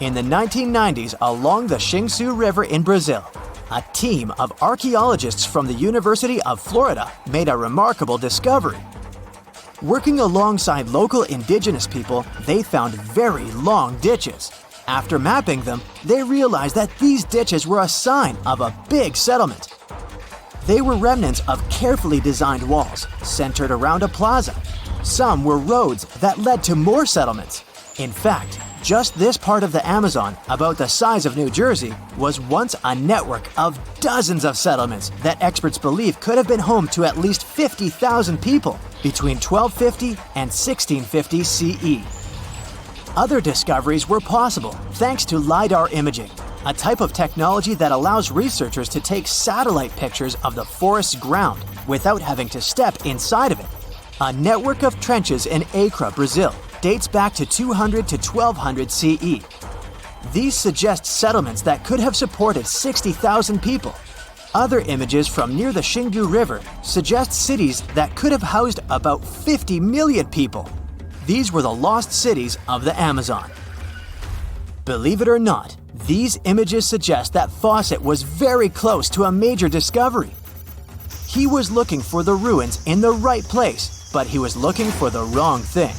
In the 1990s, along the Xingsu River in Brazil, a team of archaeologists from the University of Florida made a remarkable discovery. Working alongside local indigenous people, they found very long ditches. After mapping them, they realized that these ditches were a sign of a big settlement. They were remnants of carefully designed walls centered around a plaza. Some were roads that led to more settlements. In fact, just this part of the Amazon, about the size of New Jersey, was once a network of dozens of settlements that experts believe could have been home to at least 50,000 people between 1250 and 1650 CE. Other discoveries were possible thanks to LiDAR imaging, a type of technology that allows researchers to take satellite pictures of the forest's ground without having to step inside of it. A network of trenches in Acre, Brazil, dates back to 200 to 1200 CE. These suggest settlements that could have supported 60,000 people. Other images from near the Xingu River suggest cities that could have housed about 50 million people. These were the lost cities of the Amazon. Believe it or not, these images suggest that Fawcett was very close to a major discovery. He was looking for the ruins in the right place, but he was looking for the wrong thing.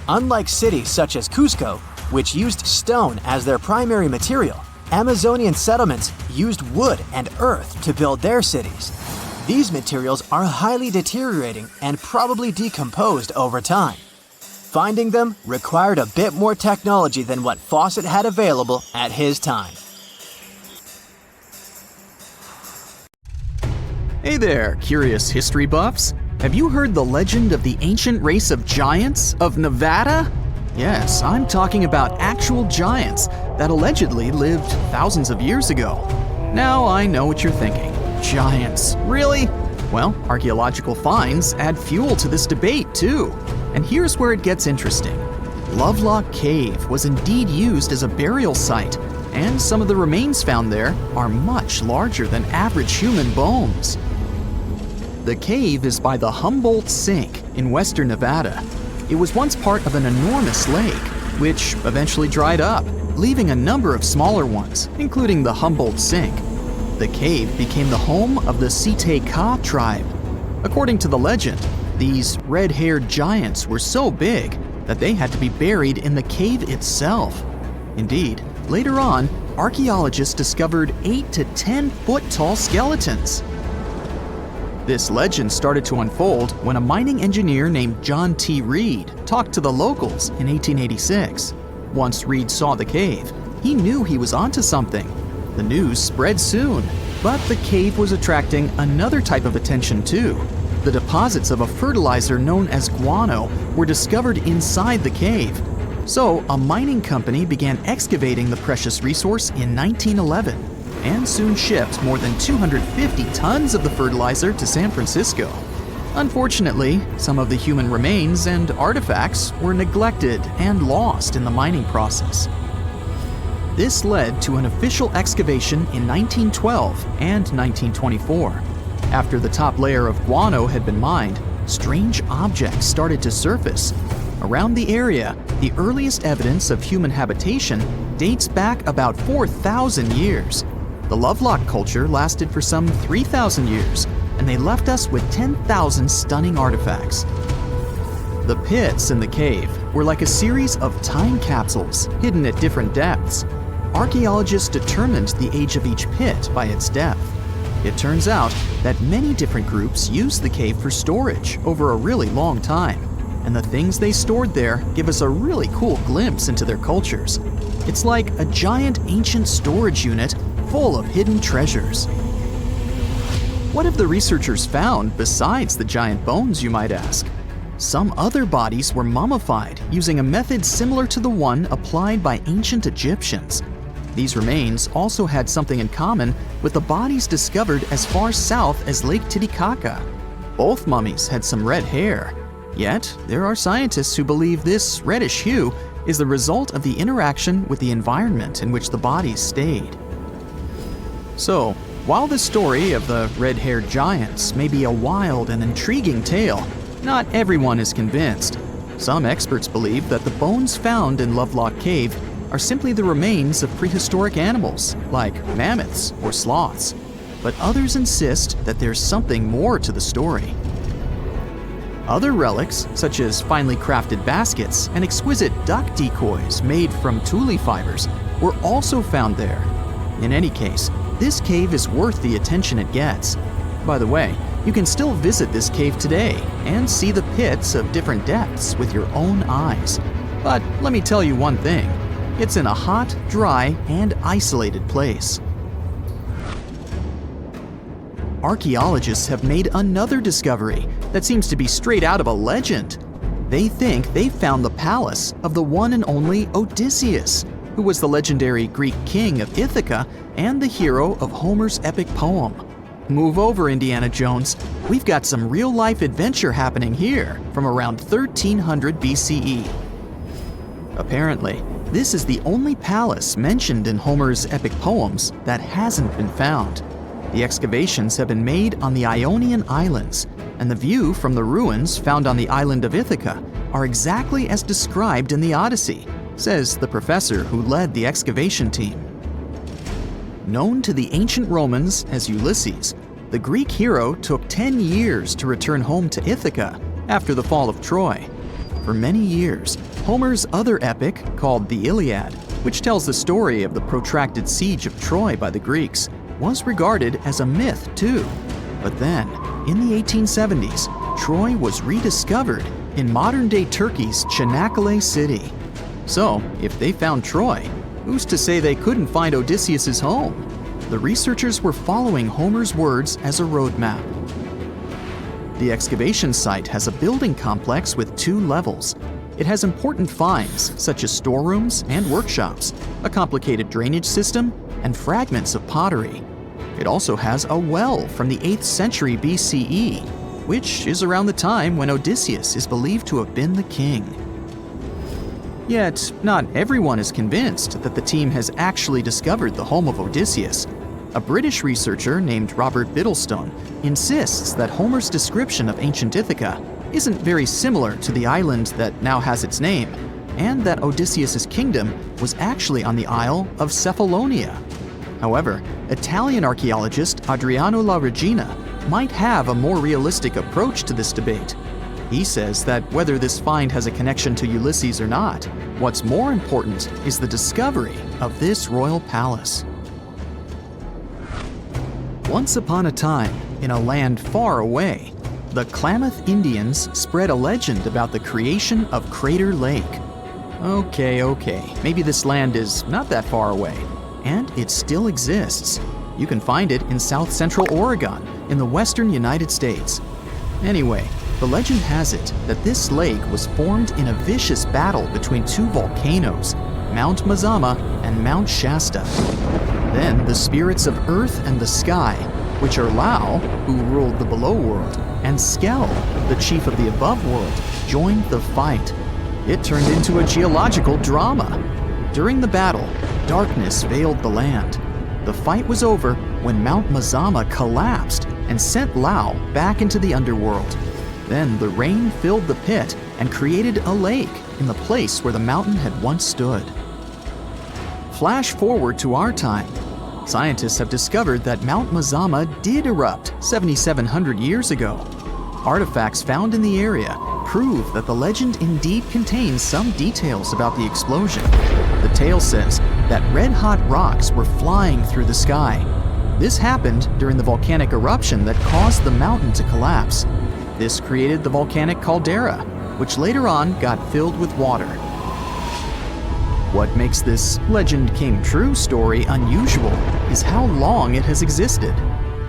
Unlike cities such as Cusco, which used stone as their primary material, Amazonian settlements used wood and earth to build their cities. These materials are highly deteriorating and probably decomposed over time. Finding them required a bit more technology than what Fawcett had available at his time. Hey there, curious history buffs. Have you heard the legend of the ancient race of giants of Nevada? Yes, I'm talking about actual giants that allegedly lived thousands of years ago. Now I know what you're thinking. Giants, really? Well, archaeological finds add fuel to this debate too. And here's where it gets interesting. Lovelock Cave was indeed used as a burial site, and some of the remains found there are much larger than average human bones. The cave is by the Humboldt Sink in western Nevada. It was once part of an enormous lake, which eventually dried up, leaving a number of smaller ones, including the Humboldt Sink. The cave became the home of the Site-Ka tribe. According to the legend, these red-haired giants were so big that they had to be buried in the cave itself. Indeed, later on, archaeologists discovered 8 to 10 foot tall skeletons. This legend started to unfold when a mining engineer named John T. Reed talked to the locals in 1886. Once Reed saw the cave, he knew he was onto something. The news spread soon, but the cave was attracting another type of attention too. The deposits of a fertilizer known as guano were discovered inside the cave. So a mining company began excavating the precious resource in 1911 and soon shipped more than 250 tons of the fertilizer to San Francisco. Unfortunately, some of the human remains and artifacts were neglected and lost in the mining process. This led to an official excavation in 1912 and 1924. After the top layer of guano had been mined, strange objects started to surface. Around the area, the earliest evidence of human habitation dates back about 4,000 years. The Lovelock culture lasted for some 3,000 years, and they left us with 10,000 stunning artifacts. The pits in the cave were like a series of time capsules hidden at different depths. Archaeologists determined the age of each pit by its depth. It turns out that many different groups used the cave for storage over a really long time, and the things they stored there give us a really cool glimpse into their cultures. It's like a giant ancient storage unit full of hidden treasures. What have the researchers found besides the giant bones, you might ask? Some other bodies were mummified using a method similar to the one applied by ancient Egyptians. These remains also had something in common with the bodies discovered as far south as Lake Titicaca. Both mummies had some red hair, yet there are scientists who believe this reddish hue is the result of the interaction with the environment in which the bodies stayed. So, while the story of the red-haired giants may be a wild and intriguing tale, not everyone is convinced. Some experts believe that the bones found in Lovelock Cave are simply the remains of prehistoric animals, like mammoths or sloths. But others insist that there's something more to the story. Other relics, such as finely crafted baskets and exquisite duck decoys made from tule fibers, were also found there. In any case, this cave is worth the attention it gets. By the way, you can still visit this cave today and see the pits of different depths with your own eyes. But let me tell you one thing. It's in a hot, dry, and isolated place. Archaeologists have made another discovery that seems to be straight out of a legend. They think they found the palace of the one and only Odysseus, who was the legendary Greek king of Ithaca and the hero of Homer's epic poem. Move over, Indiana Jones. We've got some real-life adventure happening here from around 1300 BCE. Apparently, this is the only palace mentioned in Homer's epic poems that hasn't been found. The excavations have been made on the Ionian Islands, and the view from the ruins found on the island of Ithaca are exactly as described in the Odyssey, says the professor who led the excavation team. Known to the ancient Romans as Ulysses, the Greek hero took 10 years to return home to Ithaca after the fall of Troy. For many years, Homer's other epic, called the Iliad, which tells the story of the protracted siege of Troy by the Greeks, was regarded as a myth too. But then, in the 1870s, Troy was rediscovered in modern-day Turkey's Çanakkale city. So, if they found Troy, who's to say they couldn't find Odysseus's home? The researchers were following Homer's words as a roadmap. The excavation site has a building complex with 2 levels. It has important finds, such as storerooms and workshops, a complicated drainage system, and fragments of pottery. It also has a well from the 8th century BCE, which is around the time when Odysseus is believed to have been the king. Yet, not everyone is convinced that the team has actually discovered the home of Odysseus. A British researcher named Robert Biddlestone insists that Homer's description of ancient Ithaca isn't very similar to the island that now has its name, and that Odysseus's kingdom was actually on the Isle of Cephalonia. However, Italian archaeologist Adriano La Regina might have a more realistic approach to this debate. He says that whether this find has a connection to Ulysses or not, what's more important is the discovery of this royal palace. Once upon a time, in a land far away, the Klamath Indians spread a legend about the creation of Crater Lake. Okay, maybe this land is not that far away, and it still exists. You can find it in south-central Oregon, in the western United States. Anyway, the legend has it that this lake was formed in a vicious battle between 2 volcanoes, Mount Mazama and Mount Shasta. Then the spirits of Earth and the Sky, which are Lao, who ruled the below world, and Skell, the chief of the above world, joined the fight. It turned into a geological drama. During the battle, Darkness veiled the land. The fight was over when Mount Mazama collapsed and sent Lao back into the underworld. Then the rain filled the pit and created a lake in the place where the mountain had once stood. Flash forward to our time. Scientists have discovered that Mount Mazama did erupt 7,700 years ago. Artifacts found in the area prove that the legend indeed contains some details about the explosion. The tale says that red-hot rocks were flying through the sky. This happened during the volcanic eruption that caused the mountain to collapse. This created the volcanic caldera, which later on got filled with water. What makes this legend came true story unusual is how long it has existed.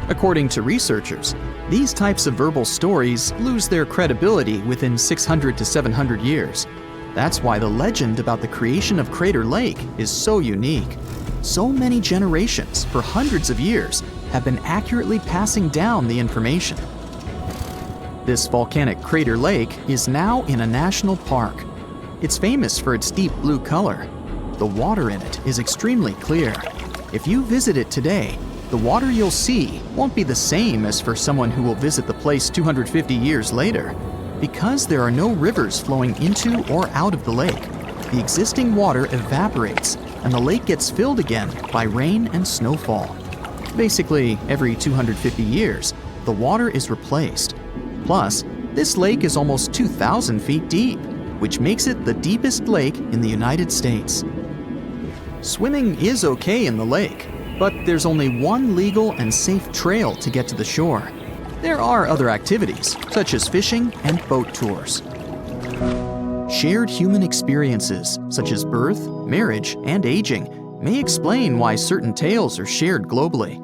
According to researchers, these types of verbal stories lose their credibility within 600 to 700 years. That's why the legend about the creation of Crater Lake is so unique. So many generations, for hundreds of years, have been accurately passing down the information. This volcanic crater lake is now in a national park. It's famous for its deep blue color. The water in it is extremely clear. If you visit it today, the water you'll see won't be the same as for someone who will visit the place 250 years later. Because there are no rivers flowing into or out of the lake, the existing water evaporates and the lake gets filled again by rain and snowfall. Basically, every 250 years, the water is replaced. Plus, this lake is almost 2,000 feet deep, which makes it the deepest lake in the United States. Swimming is okay in the lake, but there's only one legal and safe trail to get to the shore. There are other activities, such as fishing and boat tours. Shared human experiences, such as birth, marriage, and aging, may explain why certain tales are shared globally.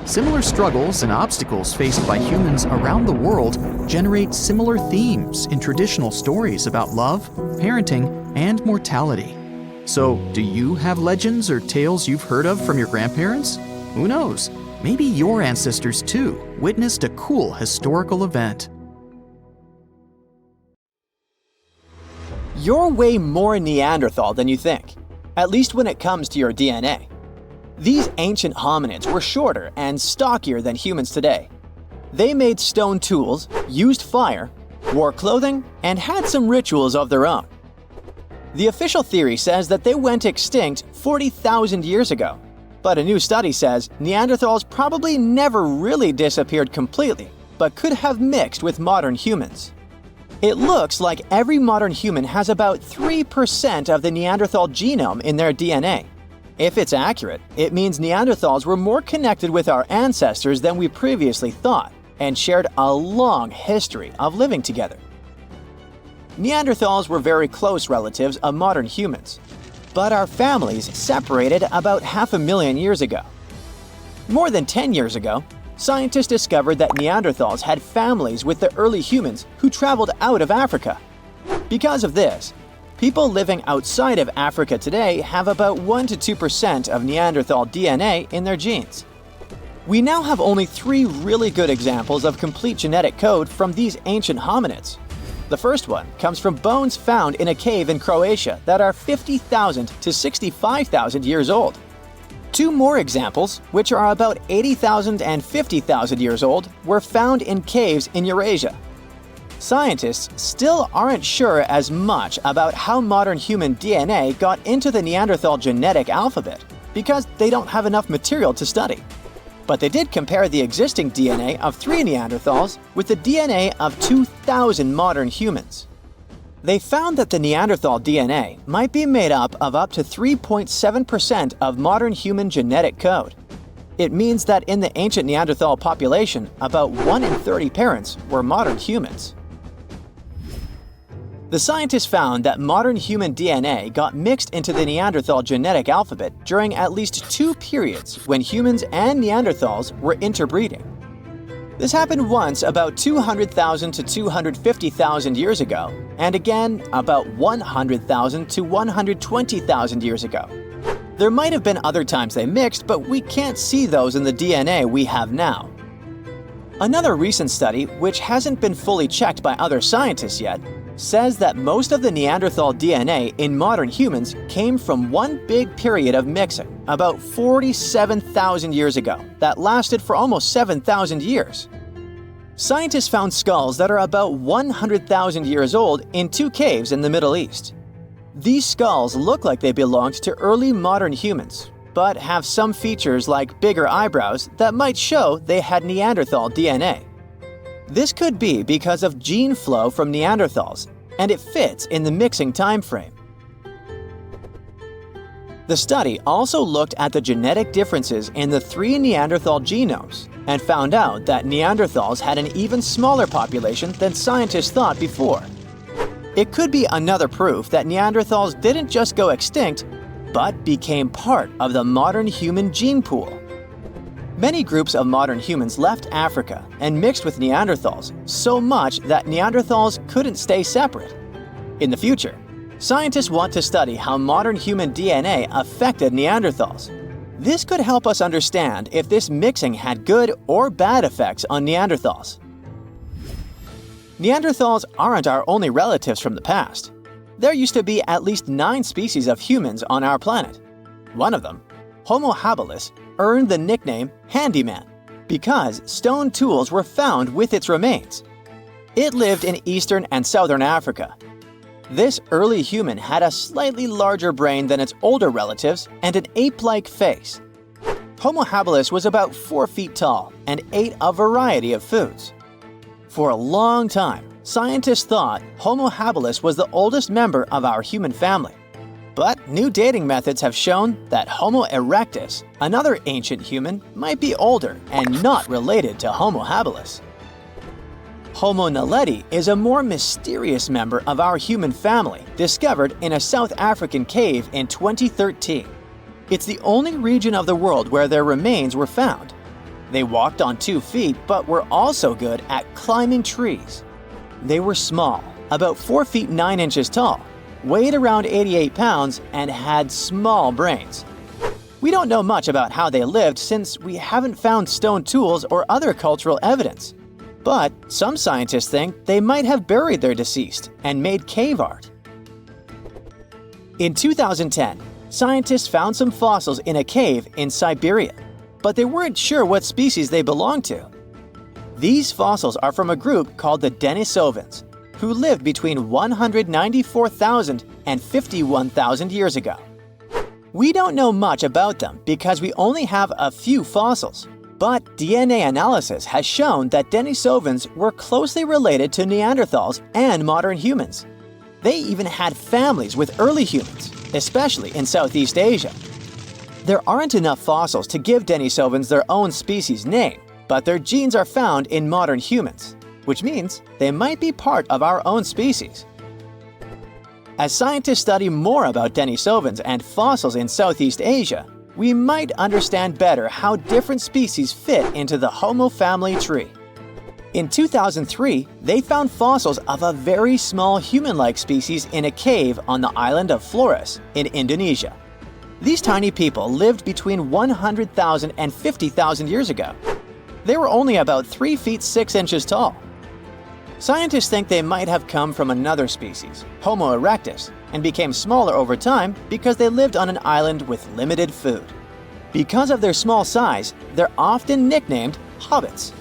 Similar struggles and obstacles faced by humans around the world generate similar themes in traditional stories about love, parenting, and mortality. So, do you have legends or tales you've heard of from your grandparents? Who knows? Maybe your ancestors too witnessed a cool historical event. You're way more Neanderthal than you think, at least when it comes to your DNA. These ancient hominids were shorter and stockier than humans today. They made stone tools, used fire, wore clothing, and had some rituals of their own. The official theory says that they went extinct 40,000 years ago, but a new study says Neanderthals probably never really disappeared completely, but could have mixed with modern humans. It looks like every modern human has about 3% of the Neanderthal genome in their DNA. If it's accurate, it means Neanderthals were more connected with our ancestors than we previously thought, and shared a long history of living together. Neanderthals were very close relatives of modern humans, but our families separated about 500,000 years ago. More than 10 years ago, scientists discovered that Neanderthals had families with the early humans who traveled out of Africa. Because of this, people living outside of Africa today have about 1 to 2% of Neanderthal DNA in their genes. We now have only 3 really good examples of complete genetic code from these ancient hominids. The first one comes from bones found in a cave in Croatia that are 50,000 to 65,000 years old. 2 more examples, which are about 80,000 and 50,000 years old, were found in caves in Eurasia. Scientists still aren't sure as much about how modern human DNA got into the Neanderthal genetic alphabet because they don't have enough material to study. But they did compare the existing DNA of 3 Neanderthals with the DNA of 2,000 modern humans. They found that the Neanderthal DNA might be made up to 3.7% of modern human genetic code. It means that in the ancient Neanderthal population, about 1 in 30 parents were modern humans. The scientists found that modern human DNA got mixed into the Neanderthal genetic alphabet during at least 2 periods when humans and Neanderthals were interbreeding. This happened once about 200,000 to 250,000 years ago, and again about 100,000 to 120,000 years ago. There might have been other times they mixed, but we can't see those in the DNA we have now. Another recent study, which hasn't been fully checked by other scientists yet, says that most of the Neanderthal DNA in modern humans came from one big period of mixing about 47,000 years ago that lasted for almost 7,000 years. Scientists found skulls that are about 100,000 years old in two caves in the Middle East. These skulls look like they belonged to early modern humans, but have some features like bigger eyebrows that might show they had Neanderthal DNA. This could be because of gene flow from Neanderthals, and it fits in the mixing time frame. The study also looked at the genetic differences in the three Neanderthal genomes and found out that Neanderthals had an even smaller population than scientists thought before. It could be another proof that Neanderthals didn't just go extinct, but became part of the modern human gene pool. Many groups of modern humans left Africa and mixed with Neanderthals so much that Neanderthals couldn't stay separate. In the future, scientists want to study how modern human DNA affected Neanderthals. This could help us understand if this mixing had good or bad effects on Neanderthals. Neanderthals aren't our only relatives from the past. There used to be at least 9 species of humans on our planet. One of them, Homo habilis, earned the nickname handyman because stone tools were found with its remains. It lived in eastern and southern Africa. This early human had a slightly larger brain than its older relatives and an ape-like face. Homo habilis was about 4 feet tall and ate a variety of foods. For a long time, scientists thought Homo habilis was the oldest member of our human family. But new dating methods have shown that Homo erectus, another ancient human, might be older and not related to Homo habilis. Homo naledi is a more mysterious member of our human family, discovered in a South African cave in 2013. It's the only region of the world where their remains were found. They walked on 2 feet, but were also good at climbing trees. They were small, about 4 feet 9 inches tall, weighed around 88 pounds, and had small brains. We don't know much about how they lived since we haven't found stone tools or other cultural evidence. But some scientists think they might have buried their deceased and made cave art. In 2010, scientists found some fossils in a cave in Siberia, but they weren't sure what species they belonged to. These fossils are from a group called the Denisovans, who lived between 194,000 and 51,000 years ago. We don't know much about them because we only have a few fossils, but DNA analysis has shown that Denisovans were closely related to Neanderthals and modern humans. They even had families with early humans, especially in Southeast Asia. There aren't enough fossils to give Denisovans their own species name, but their genes are found in modern humans, which means they might be part of our own species. As scientists study more about Denisovans and fossils in Southeast Asia, we might understand better how different species fit into the Homo family tree. In 2003, they found fossils of a very small human-like species in a cave on the island of Flores in Indonesia. These tiny people lived between 100,000 and 50,000 years ago. They were only about 3 feet 6 inches tall. Scientists think they might have come from another species, Homo erectus, and became smaller over time because they lived on an island with limited food. Because of their small size, they're often nicknamed hobbits.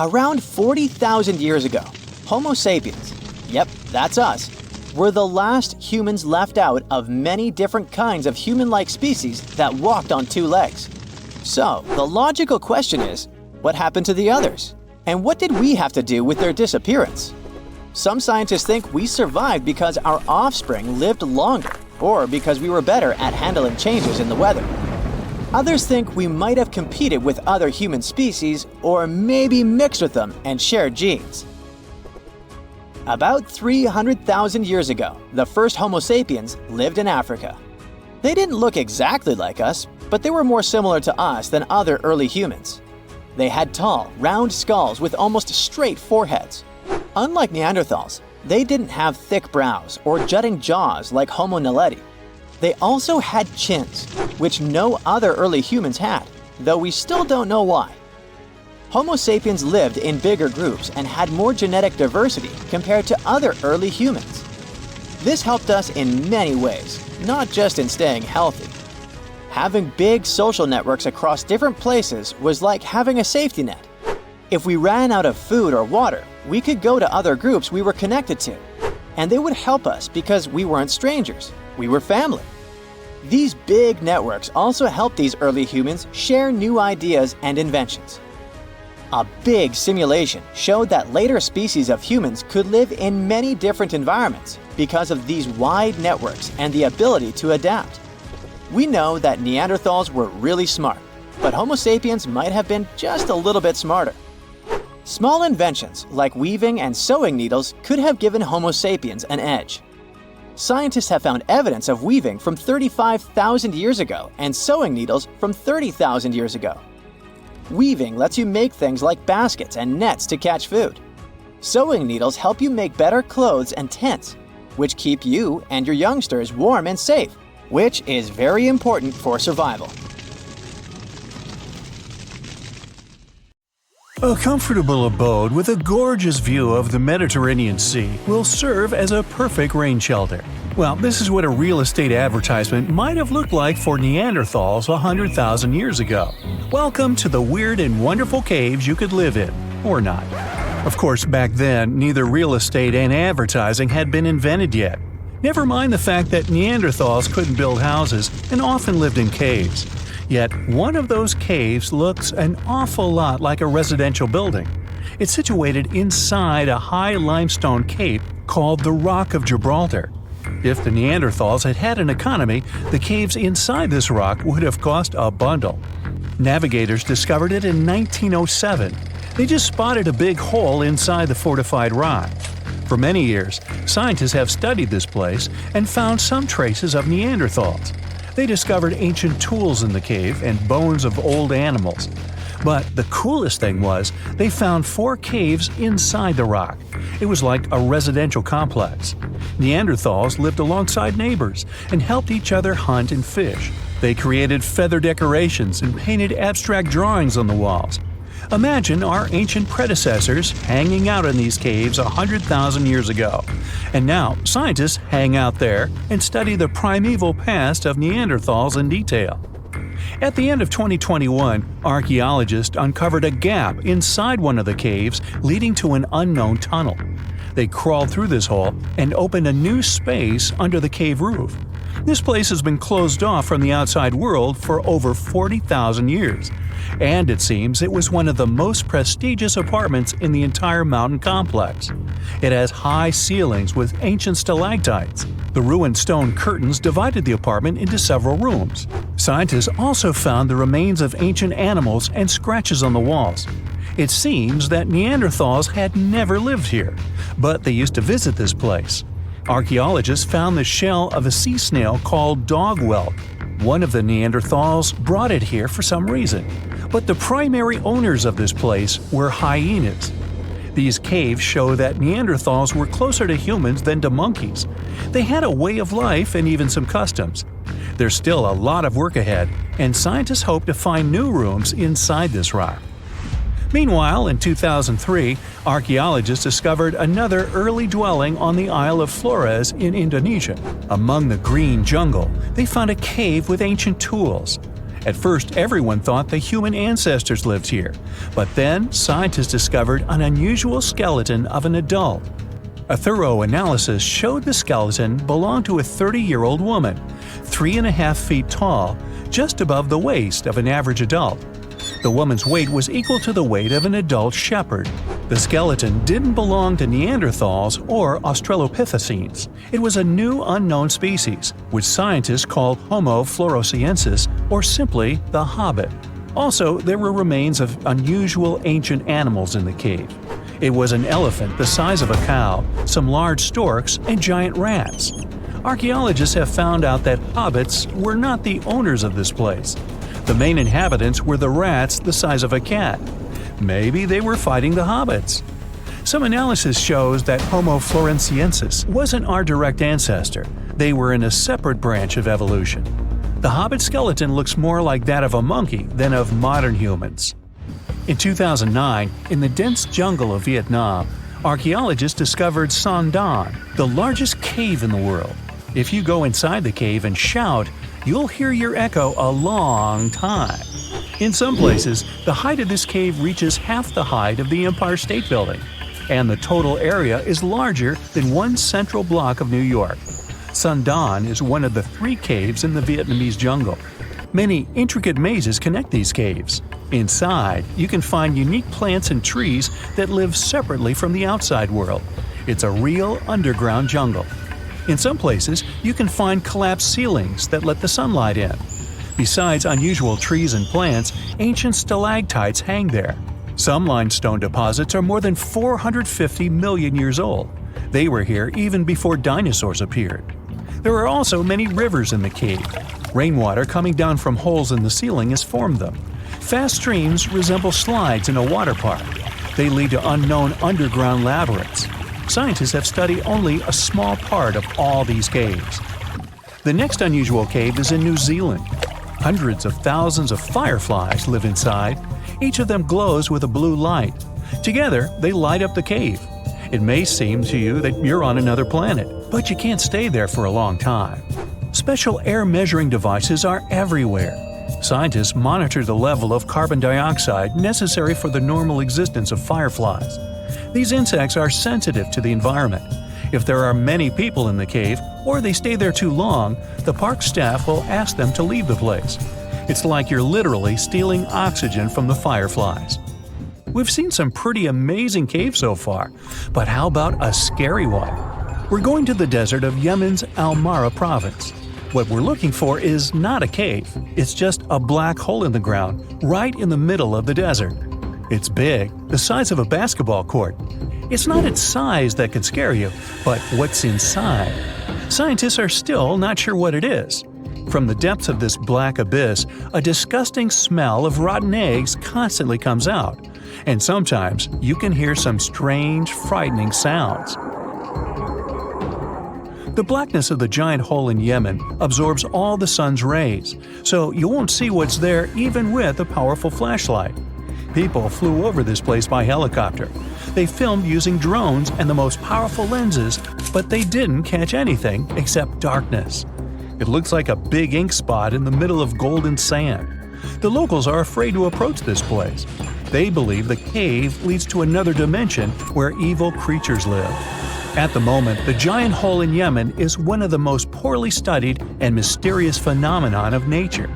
Around 40,000 years ago, Homo sapiens, yep, that's us, were the last humans left out of many different kinds of human-like species that walked on 2 legs. So, the logical question is, what happened to the others? And what did we have to do with their disappearance? Some scientists think we survived because our offspring lived longer, or because we were better at handling changes in the weather. Others think we might have competed with other human species, or maybe mixed with them and shared genes. About 300,000 years ago, the first Homo sapiens lived in Africa. They didn't look exactly like us, but they were more similar to us than other early humans. They had tall, round skulls with almost straight foreheads. Unlike Neanderthals, they didn't have thick brows or jutting jaws like Homo naledi. They also had chins, which no other early humans had, though we still don't know why. Homo sapiens lived in bigger groups and had more genetic diversity compared to other early humans. This helped us in many ways, not just in staying healthy. Having big social networks across different places was like having a safety net. If we ran out of food or water, we could go to other groups we were connected to, and they would help us because we weren't strangers, we were family. These big networks also helped these early humans share new ideas and inventions. A big simulation showed that later species of humans could live in many different environments because of these wide networks and the ability to adapt. We know that Neanderthals were really smart, but Homo sapiens might have been just a little bit smarter. Small inventions like weaving and sewing needles could have given Homo sapiens an edge. Scientists have found evidence of weaving from 35,000 years ago and sewing needles from 30,000 years ago. Weaving lets you make things like baskets and nets to catch food. Sewing needles help you make better clothes and tents, which keep you and your youngsters warm and safe, which is very important for survival. A comfortable abode with a gorgeous view of the Mediterranean Sea will serve as a perfect rain shelter. Well, this is what a real estate advertisement might have looked like for Neanderthals 100,000 years ago. Welcome to the weird and wonderful caves you could live in, or not. Of course, back then, neither real estate and advertising had been invented yet. Never mind the fact that Neanderthals couldn't build houses and often lived in caves. Yet, one of those caves looks an awful lot like a residential building. It's situated inside a high limestone cape called the Rock of Gibraltar. If the Neanderthals had had an economy, the caves inside this rock would have cost a bundle. Navigators discovered it in 1907. They just spotted a big hole inside the fortified rock. For many years, scientists have studied this place and found some traces of Neanderthals. They discovered ancient tools in the cave and bones of old animals. But the coolest thing was, they found 4 caves inside the rock. It was like a residential complex. Neanderthals lived alongside neighbors and helped each other hunt and fish. They created feather decorations and painted abstract drawings on the walls. Imagine our ancient predecessors hanging out in these caves 100,000 years ago. And now, scientists hang out there and study the primeval past of Neanderthals in detail. At the end of 2021, archaeologists uncovered a gap inside one of the caves leading to an unknown tunnel. They crawled through this hole and opened a new space under the cave roof. This place has been closed off from the outside world for over 40,000 years. And it seems it was one of the most prestigious apartments in the entire mountain complex. It has high ceilings with ancient stalactites. The ruined stone curtains divided the apartment into several rooms. Scientists also found the remains of ancient animals and scratches on the walls. It seems that Neanderthals had never lived here, but they used to visit this place. Archaeologists found the shell of a sea snail called dog whelk. One of the Neanderthals brought it here for some reason, but the primary owners of this place were hyenas. These caves show that Neanderthals were closer to humans than to monkeys. They had a way of life and even some customs. There's still a lot of work ahead, and scientists hope to find new rooms inside this rock. Meanwhile, in 2003, archaeologists discovered another early dwelling on the Isle of Flores in Indonesia. Among the green jungle, they found a cave with ancient tools. At first, everyone thought the human ancestors lived here, but then scientists discovered an unusual skeleton of an adult. A thorough analysis showed the skeleton belonged to a 30-year-old woman, 3.5 feet tall, just above the waist of an average adult. The woman's weight was equal to the weight of an adult shepherd. The skeleton didn't belong to Neanderthals or Australopithecines. It was a new unknown species, which scientists called Homo floresiensis, or simply the Hobbit. Also, there were remains of unusual ancient animals in the cave. It was an elephant the size of a cow, some large storks, and giant rats. Archaeologists have found out that hobbits were not the owners of this place. The main inhabitants were the rats the size of a cat. Maybe they were fighting the hobbits. Some analysis shows that Homo floresiensis wasn't our direct ancestor. They were in a separate branch of evolution. The hobbit skeleton looks more like that of a monkey than of modern humans. In 2009, in the dense jungle of Vietnam, archaeologists discovered Son Don, the largest cave in the world. If you go inside the cave and shout, you'll hear your echo a long time. In some places, the height of this cave reaches half the height of the Empire State Building, and the total area is larger than one central block of New York. Son Don is one of the 3 caves in the Vietnamese jungle. Many intricate mazes connect these caves. Inside, you can find unique plants and trees that live separately from the outside world. It's a real underground jungle. In some places, you can find collapsed ceilings that let the sunlight in. Besides unusual trees and plants, ancient stalactites hang there. Some limestone deposits are more than 450 million years old. They were here even before dinosaurs appeared. There are also many rivers in the cave. Rainwater coming down from holes in the ceiling has formed them. Fast streams resemble slides in a water park. They lead to unknown underground labyrinths. Scientists have studied only a small part of all these caves. The next unusual cave is in New Zealand. Hundreds of thousands of fireflies live inside. Each of them glows with a blue light. Together, they light up the cave. It may seem to you that you're on another planet, but you can't stay there for a long time. Special air measuring devices are everywhere. Scientists monitor the level of carbon dioxide necessary for the normal existence of fireflies. These insects are sensitive to the environment. If there are many people in the cave, or they stay there too long, the park staff will ask them to leave the place. It's like you're literally stealing oxygen from the fireflies. We've seen some pretty amazing caves so far, but how about a scary one? We're going to the desert of Yemen's Al-Mara province. What we're looking for is not a cave, it's just a black hole in the ground, right in the middle of the desert. It's big, the size of a basketball court. It's not its size that could scare you, but what's inside. Scientists are still not sure what it is. From the depths of this black abyss, a disgusting smell of rotten eggs constantly comes out, and sometimes you can hear some strange, frightening sounds. The blackness of the giant hole in Yemen absorbs all the sun's rays, so you won't see what's there even with a powerful flashlight. People flew over this place by helicopter. They filmed using drones and the most powerful lenses, but they didn't catch anything except darkness. It looks like a big ink spot in the middle of golden sand. The locals are afraid to approach this place. They believe the cave leads to another dimension where evil creatures live. At the moment, the giant hole in Yemen is one of the most poorly studied and mysterious phenomenon of nature.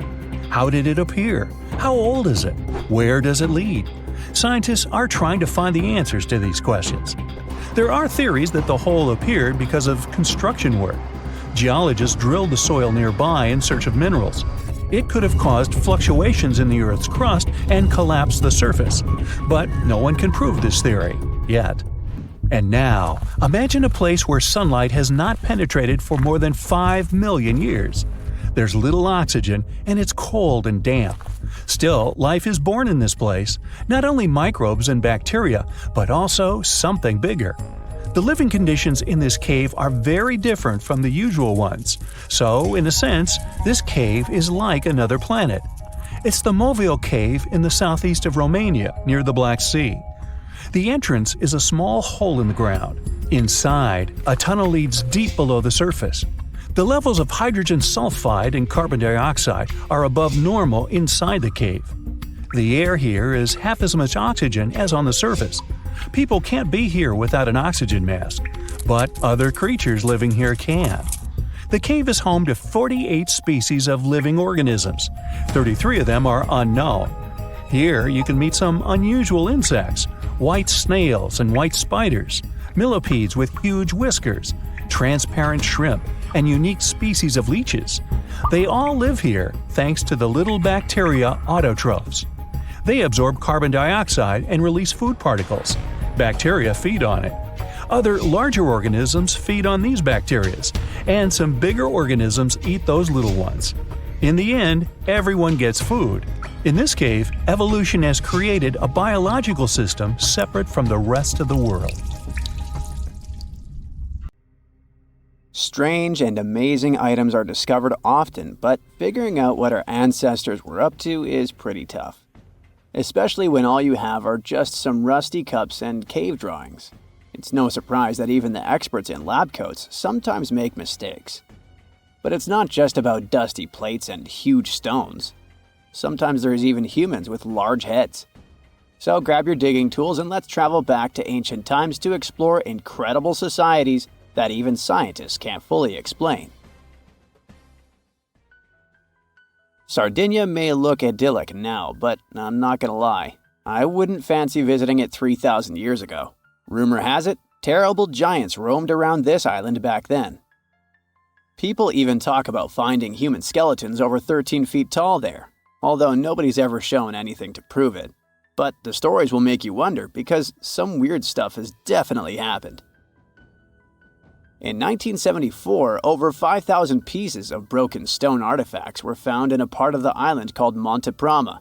How did it appear? How old is it? Where does it lead? Scientists are trying to find the answers to these questions. There are theories that the hole appeared because of construction work. Geologists drilled the soil nearby in search of minerals. It could have caused fluctuations in the Earth's crust and collapsed the surface. But no one can prove this theory, yet. And now, imagine a place where sunlight has not penetrated for more than 5 million years. There's little oxygen, and it's cold and damp. Still, life is born in this place, not only microbes and bacteria, but also something bigger. The living conditions in this cave are very different from the usual ones, so, in a sense, this cave is like another planet. It's the Movil Cave in the southeast of Romania, near the Black Sea. The entrance is a small hole in the ground. Inside, a tunnel leads deep below the surface. The levels of hydrogen sulfide and carbon dioxide are above normal inside the cave. The air here is half as much oxygen as on the surface. People can't be here without an oxygen mask, but other creatures living here can. The cave is home to 48 species of living organisms. 33 of them are unknown. Here you can meet some unusual insects, white snails and white spiders, millipedes with huge whiskers, transparent shrimp, and unique species of leeches. They all live here thanks to the little bacteria autotrophs. They absorb carbon dioxide and release food particles. Bacteria feed on it. Other larger organisms feed on these bacteria, and some bigger organisms eat those little ones. In the end, everyone gets food. In this cave, evolution has created a biological system separate from the rest of the world. Strange and amazing items are discovered often, but figuring out what our ancestors were up to is pretty tough. especially when all you have are just some rusty cups and cave drawings. It's no surprise that even the experts in lab coats sometimes make mistakes. But it's not just about dusty plates and huge stones. Sometimes there's even humans with large heads. So grab your digging tools and let's travel back to ancient times to explore incredible societies that even scientists can't fully explain. Sardinia may look idyllic now, but I'm not gonna lie, I wouldn't fancy visiting it 3,000 years ago. Rumor has it, terrible giants roamed around this island back then. People even talk about finding human skeletons over 13 feet tall there, although nobody's ever shown anything to prove it. But the stories will make you wonder because some weird stuff has definitely happened. In 1974, over 5,000 pieces of broken stone artifacts were found in a part of the island called Monte Prama,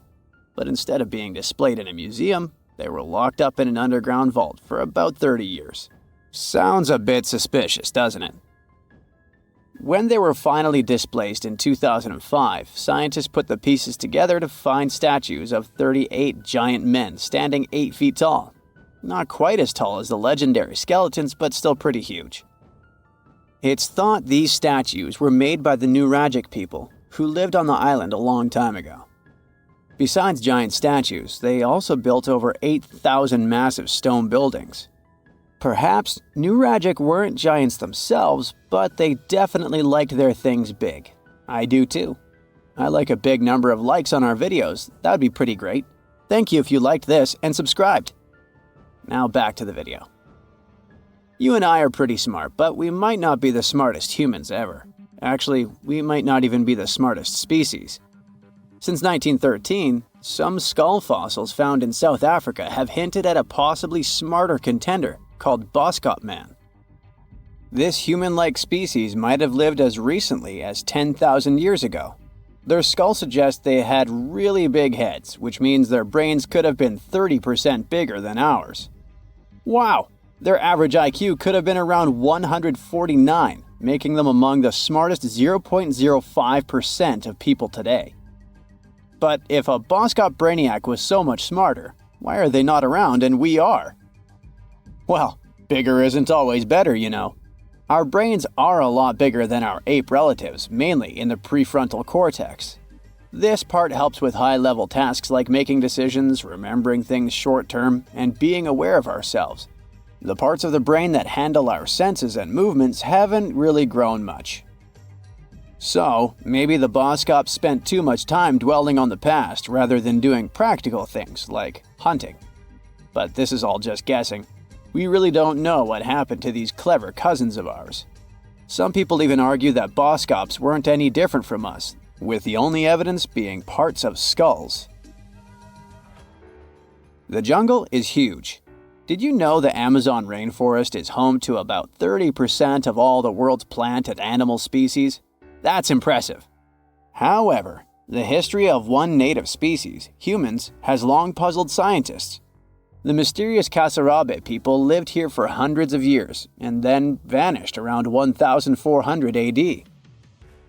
but instead of being displayed in a museum, they were locked up in an underground vault for about 30 years. Sounds a bit suspicious, doesn't it? When they were finally displaced in 2005, scientists put the pieces together to find statues of 38 giant men standing 8 feet tall. Not quite as tall as the legendary skeletons, but still pretty huge. It's thought these statues were made by the Nuragic people, who lived on the island a long time ago. Besides giant statues, they also built over 8,000 massive stone buildings. Perhaps Nuragic weren't giants themselves, but they definitely liked their things big. I do too. I like a big number of likes on our videos. That would be pretty great. Thank you if you liked this and subscribed. Now back to the video. You and I are pretty smart, but we might not be the smartest humans ever. Actually, we might not even be the smartest species. Since 1913, some skull fossils found in South Africa have hinted at a possibly smarter contender called Boskop Man. This human-like species might have lived as recently as 10,000 years ago. Their skull suggests they had really big heads, which means their brains could have been 30% bigger than ours. Wow! Their average IQ could have been around 149, making them among the smartest 0.05% of people today. But if a Boskop Brainiac was so much smarter, why are they not around and we are? Well, bigger isn't always better, you know. Our brains are a lot bigger than our ape relatives, mainly in the prefrontal cortex. This part helps with high-level tasks like making decisions, remembering things short-term, and being aware of ourselves. The parts of the brain that handle our senses and movements haven't really grown much. So, maybe the Boskops spent too much time dwelling on the past rather than doing practical things like hunting. But this is all just guessing. We really don't know what happened to these clever cousins of ours. Some people even argue that Boskops weren't any different from us, with the only evidence being parts of skulls. The jungle is huge. Did you know the Amazon rainforest is home to about 30% of all the world's plant and animal species? That's impressive. However, the history of one native species, humans, has long puzzled scientists. The mysterious Kasarabe people lived here for hundreds of years and then vanished around 1400 AD.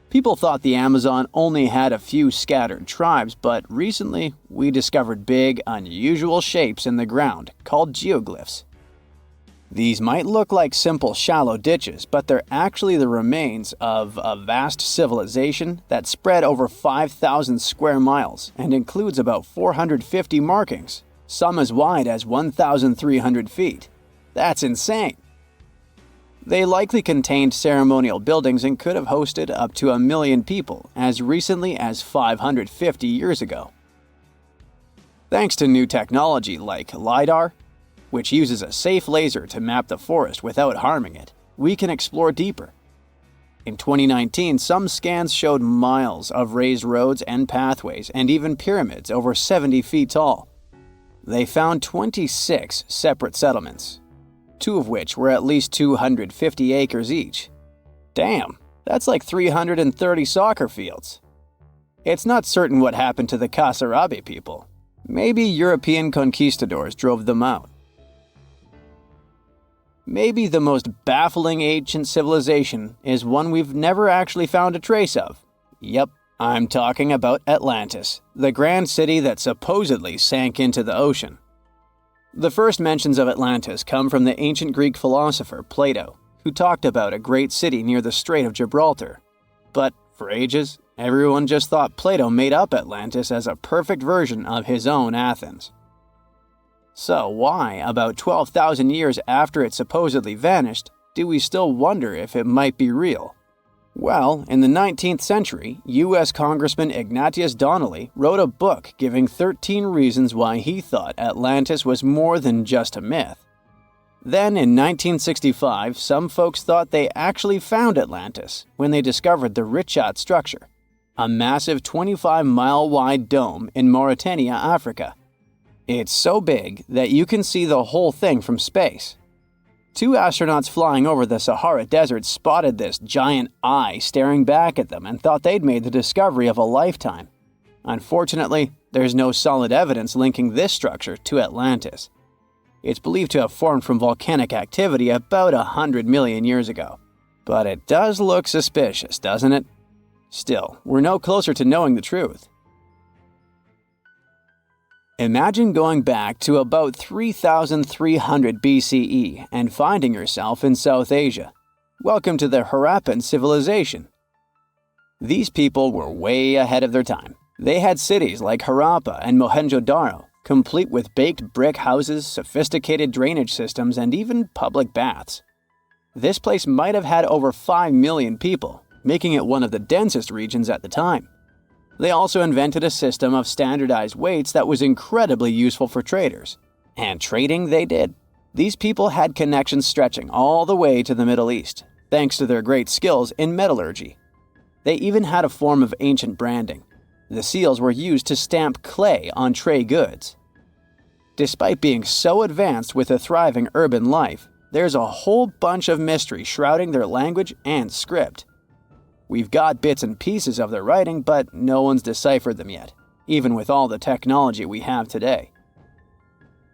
People thought the Amazon only had a few scattered tribes, but recently we discovered big, unusual shapes in the ground called geoglyphs. These might look like simple shallow ditches, but they're actually the remains of a vast civilization that spread over 5,000 square miles and includes about 450 markings, some as wide as 1,300 feet. That's insane! They likely contained ceremonial buildings and could have hosted up to 1 million people as recently as 550 years ago. Thanks to new technology like LiDAR, which uses a safe laser to map the forest without harming it, we can explore deeper. In 2019, some scans showed miles of raised roads and pathways and even pyramids over 70 feet tall. They found 26 separate settlements, 2 of which were at least 250 acres each. Damn, that's like 330 soccer fields. It's not certain what happened to the Kasarabe people. Maybe European conquistadors drove them out. Maybe the most baffling ancient civilization is one we've never actually found a trace of. Yep, I'm talking about Atlantis, the grand city that supposedly sank into the ocean. The first mentions of Atlantis come from the ancient Greek philosopher Plato, who talked about a great city near the Strait of Gibraltar. But for ages, everyone just thought Plato made up Atlantis as a perfect version of his own Athens. So why, about 12,000 years after it supposedly vanished, do we still wonder if it might be real? Well, in the 19th century, U.S. Congressman Ignatius Donnelly wrote a book giving 13 reasons why he thought Atlantis was more than just a myth. Then, in 1965, some folks thought they actually found Atlantis when they discovered the Richat structure, a massive 25-mile-wide dome in Mauritania, Africa. It's so big that you can see the whole thing from space. 2 astronauts flying over the Sahara Desert spotted this giant eye staring back at them and thought they'd made the discovery of a lifetime. Unfortunately, there's no solid evidence linking this structure to Atlantis. It's believed to have formed from volcanic activity about 100 million years ago. But it does look suspicious, doesn't it? Still, we're no closer to knowing the truth. Imagine going back to about 3,300 BCE and finding yourself in South Asia. Welcome to the Harappan civilization. These people were way ahead of their time. They had cities like Harappa and Mohenjo-Daro, complete with baked brick houses, sophisticated drainage systems, and even public baths. This place might have had over 5 million people, making it one of the densest regions at the time. They also invented a system of standardized weights that was incredibly useful for traders. And trading they did. These people had connections stretching all the way to the Middle East, thanks to their great skills in metallurgy. They even had a form of ancient branding. The seals were used to stamp clay on tray goods. Despite being so advanced with a thriving urban life, there's a whole bunch of mystery shrouding their language and script. We've got bits and pieces of their writing, but no one's deciphered them yet, even with all the technology we have today.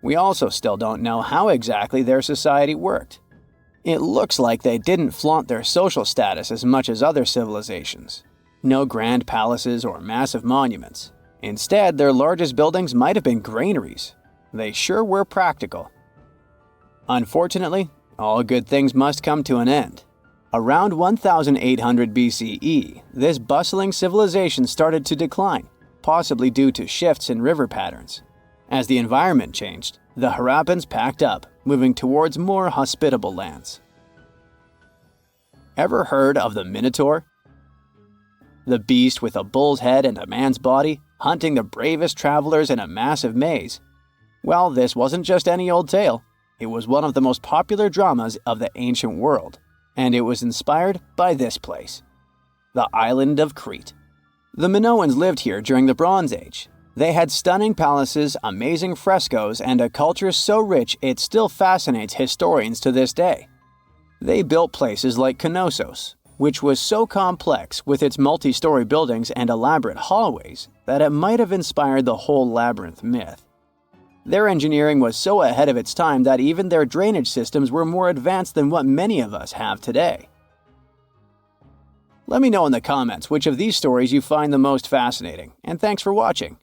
We also still don't know how exactly their society worked. It looks like they didn't flaunt their social status as much as other civilizations. No grand palaces or massive monuments. Instead, their largest buildings might have been granaries. They sure were practical. Unfortunately, all good things must come to an end. Around 1800 BCE, this bustling civilization started to decline, possibly due to shifts in river patterns. As the environment changed, the Harappans packed up, moving towards more hospitable lands. Ever heard of the Minotaur? The beast with a bull's head and a man's body, hunting the bravest travelers in a massive maze. Well, this wasn't just any old tale. It was one of the most popular dramas of the ancient world. And it was inspired by this place, the island of Crete. The Minoans lived here during the Bronze Age. They had stunning palaces, amazing frescoes, and a culture so rich it still fascinates historians to this day. They built places like Knossos, which was so complex with its multi-story buildings and elaborate hallways that it might have inspired the whole labyrinth myth. Their engineering was so ahead of its time that even their drainage systems were more advanced than what many of us have today. Let me know in the comments which of these stories you find the most fascinating, and thanks for watching.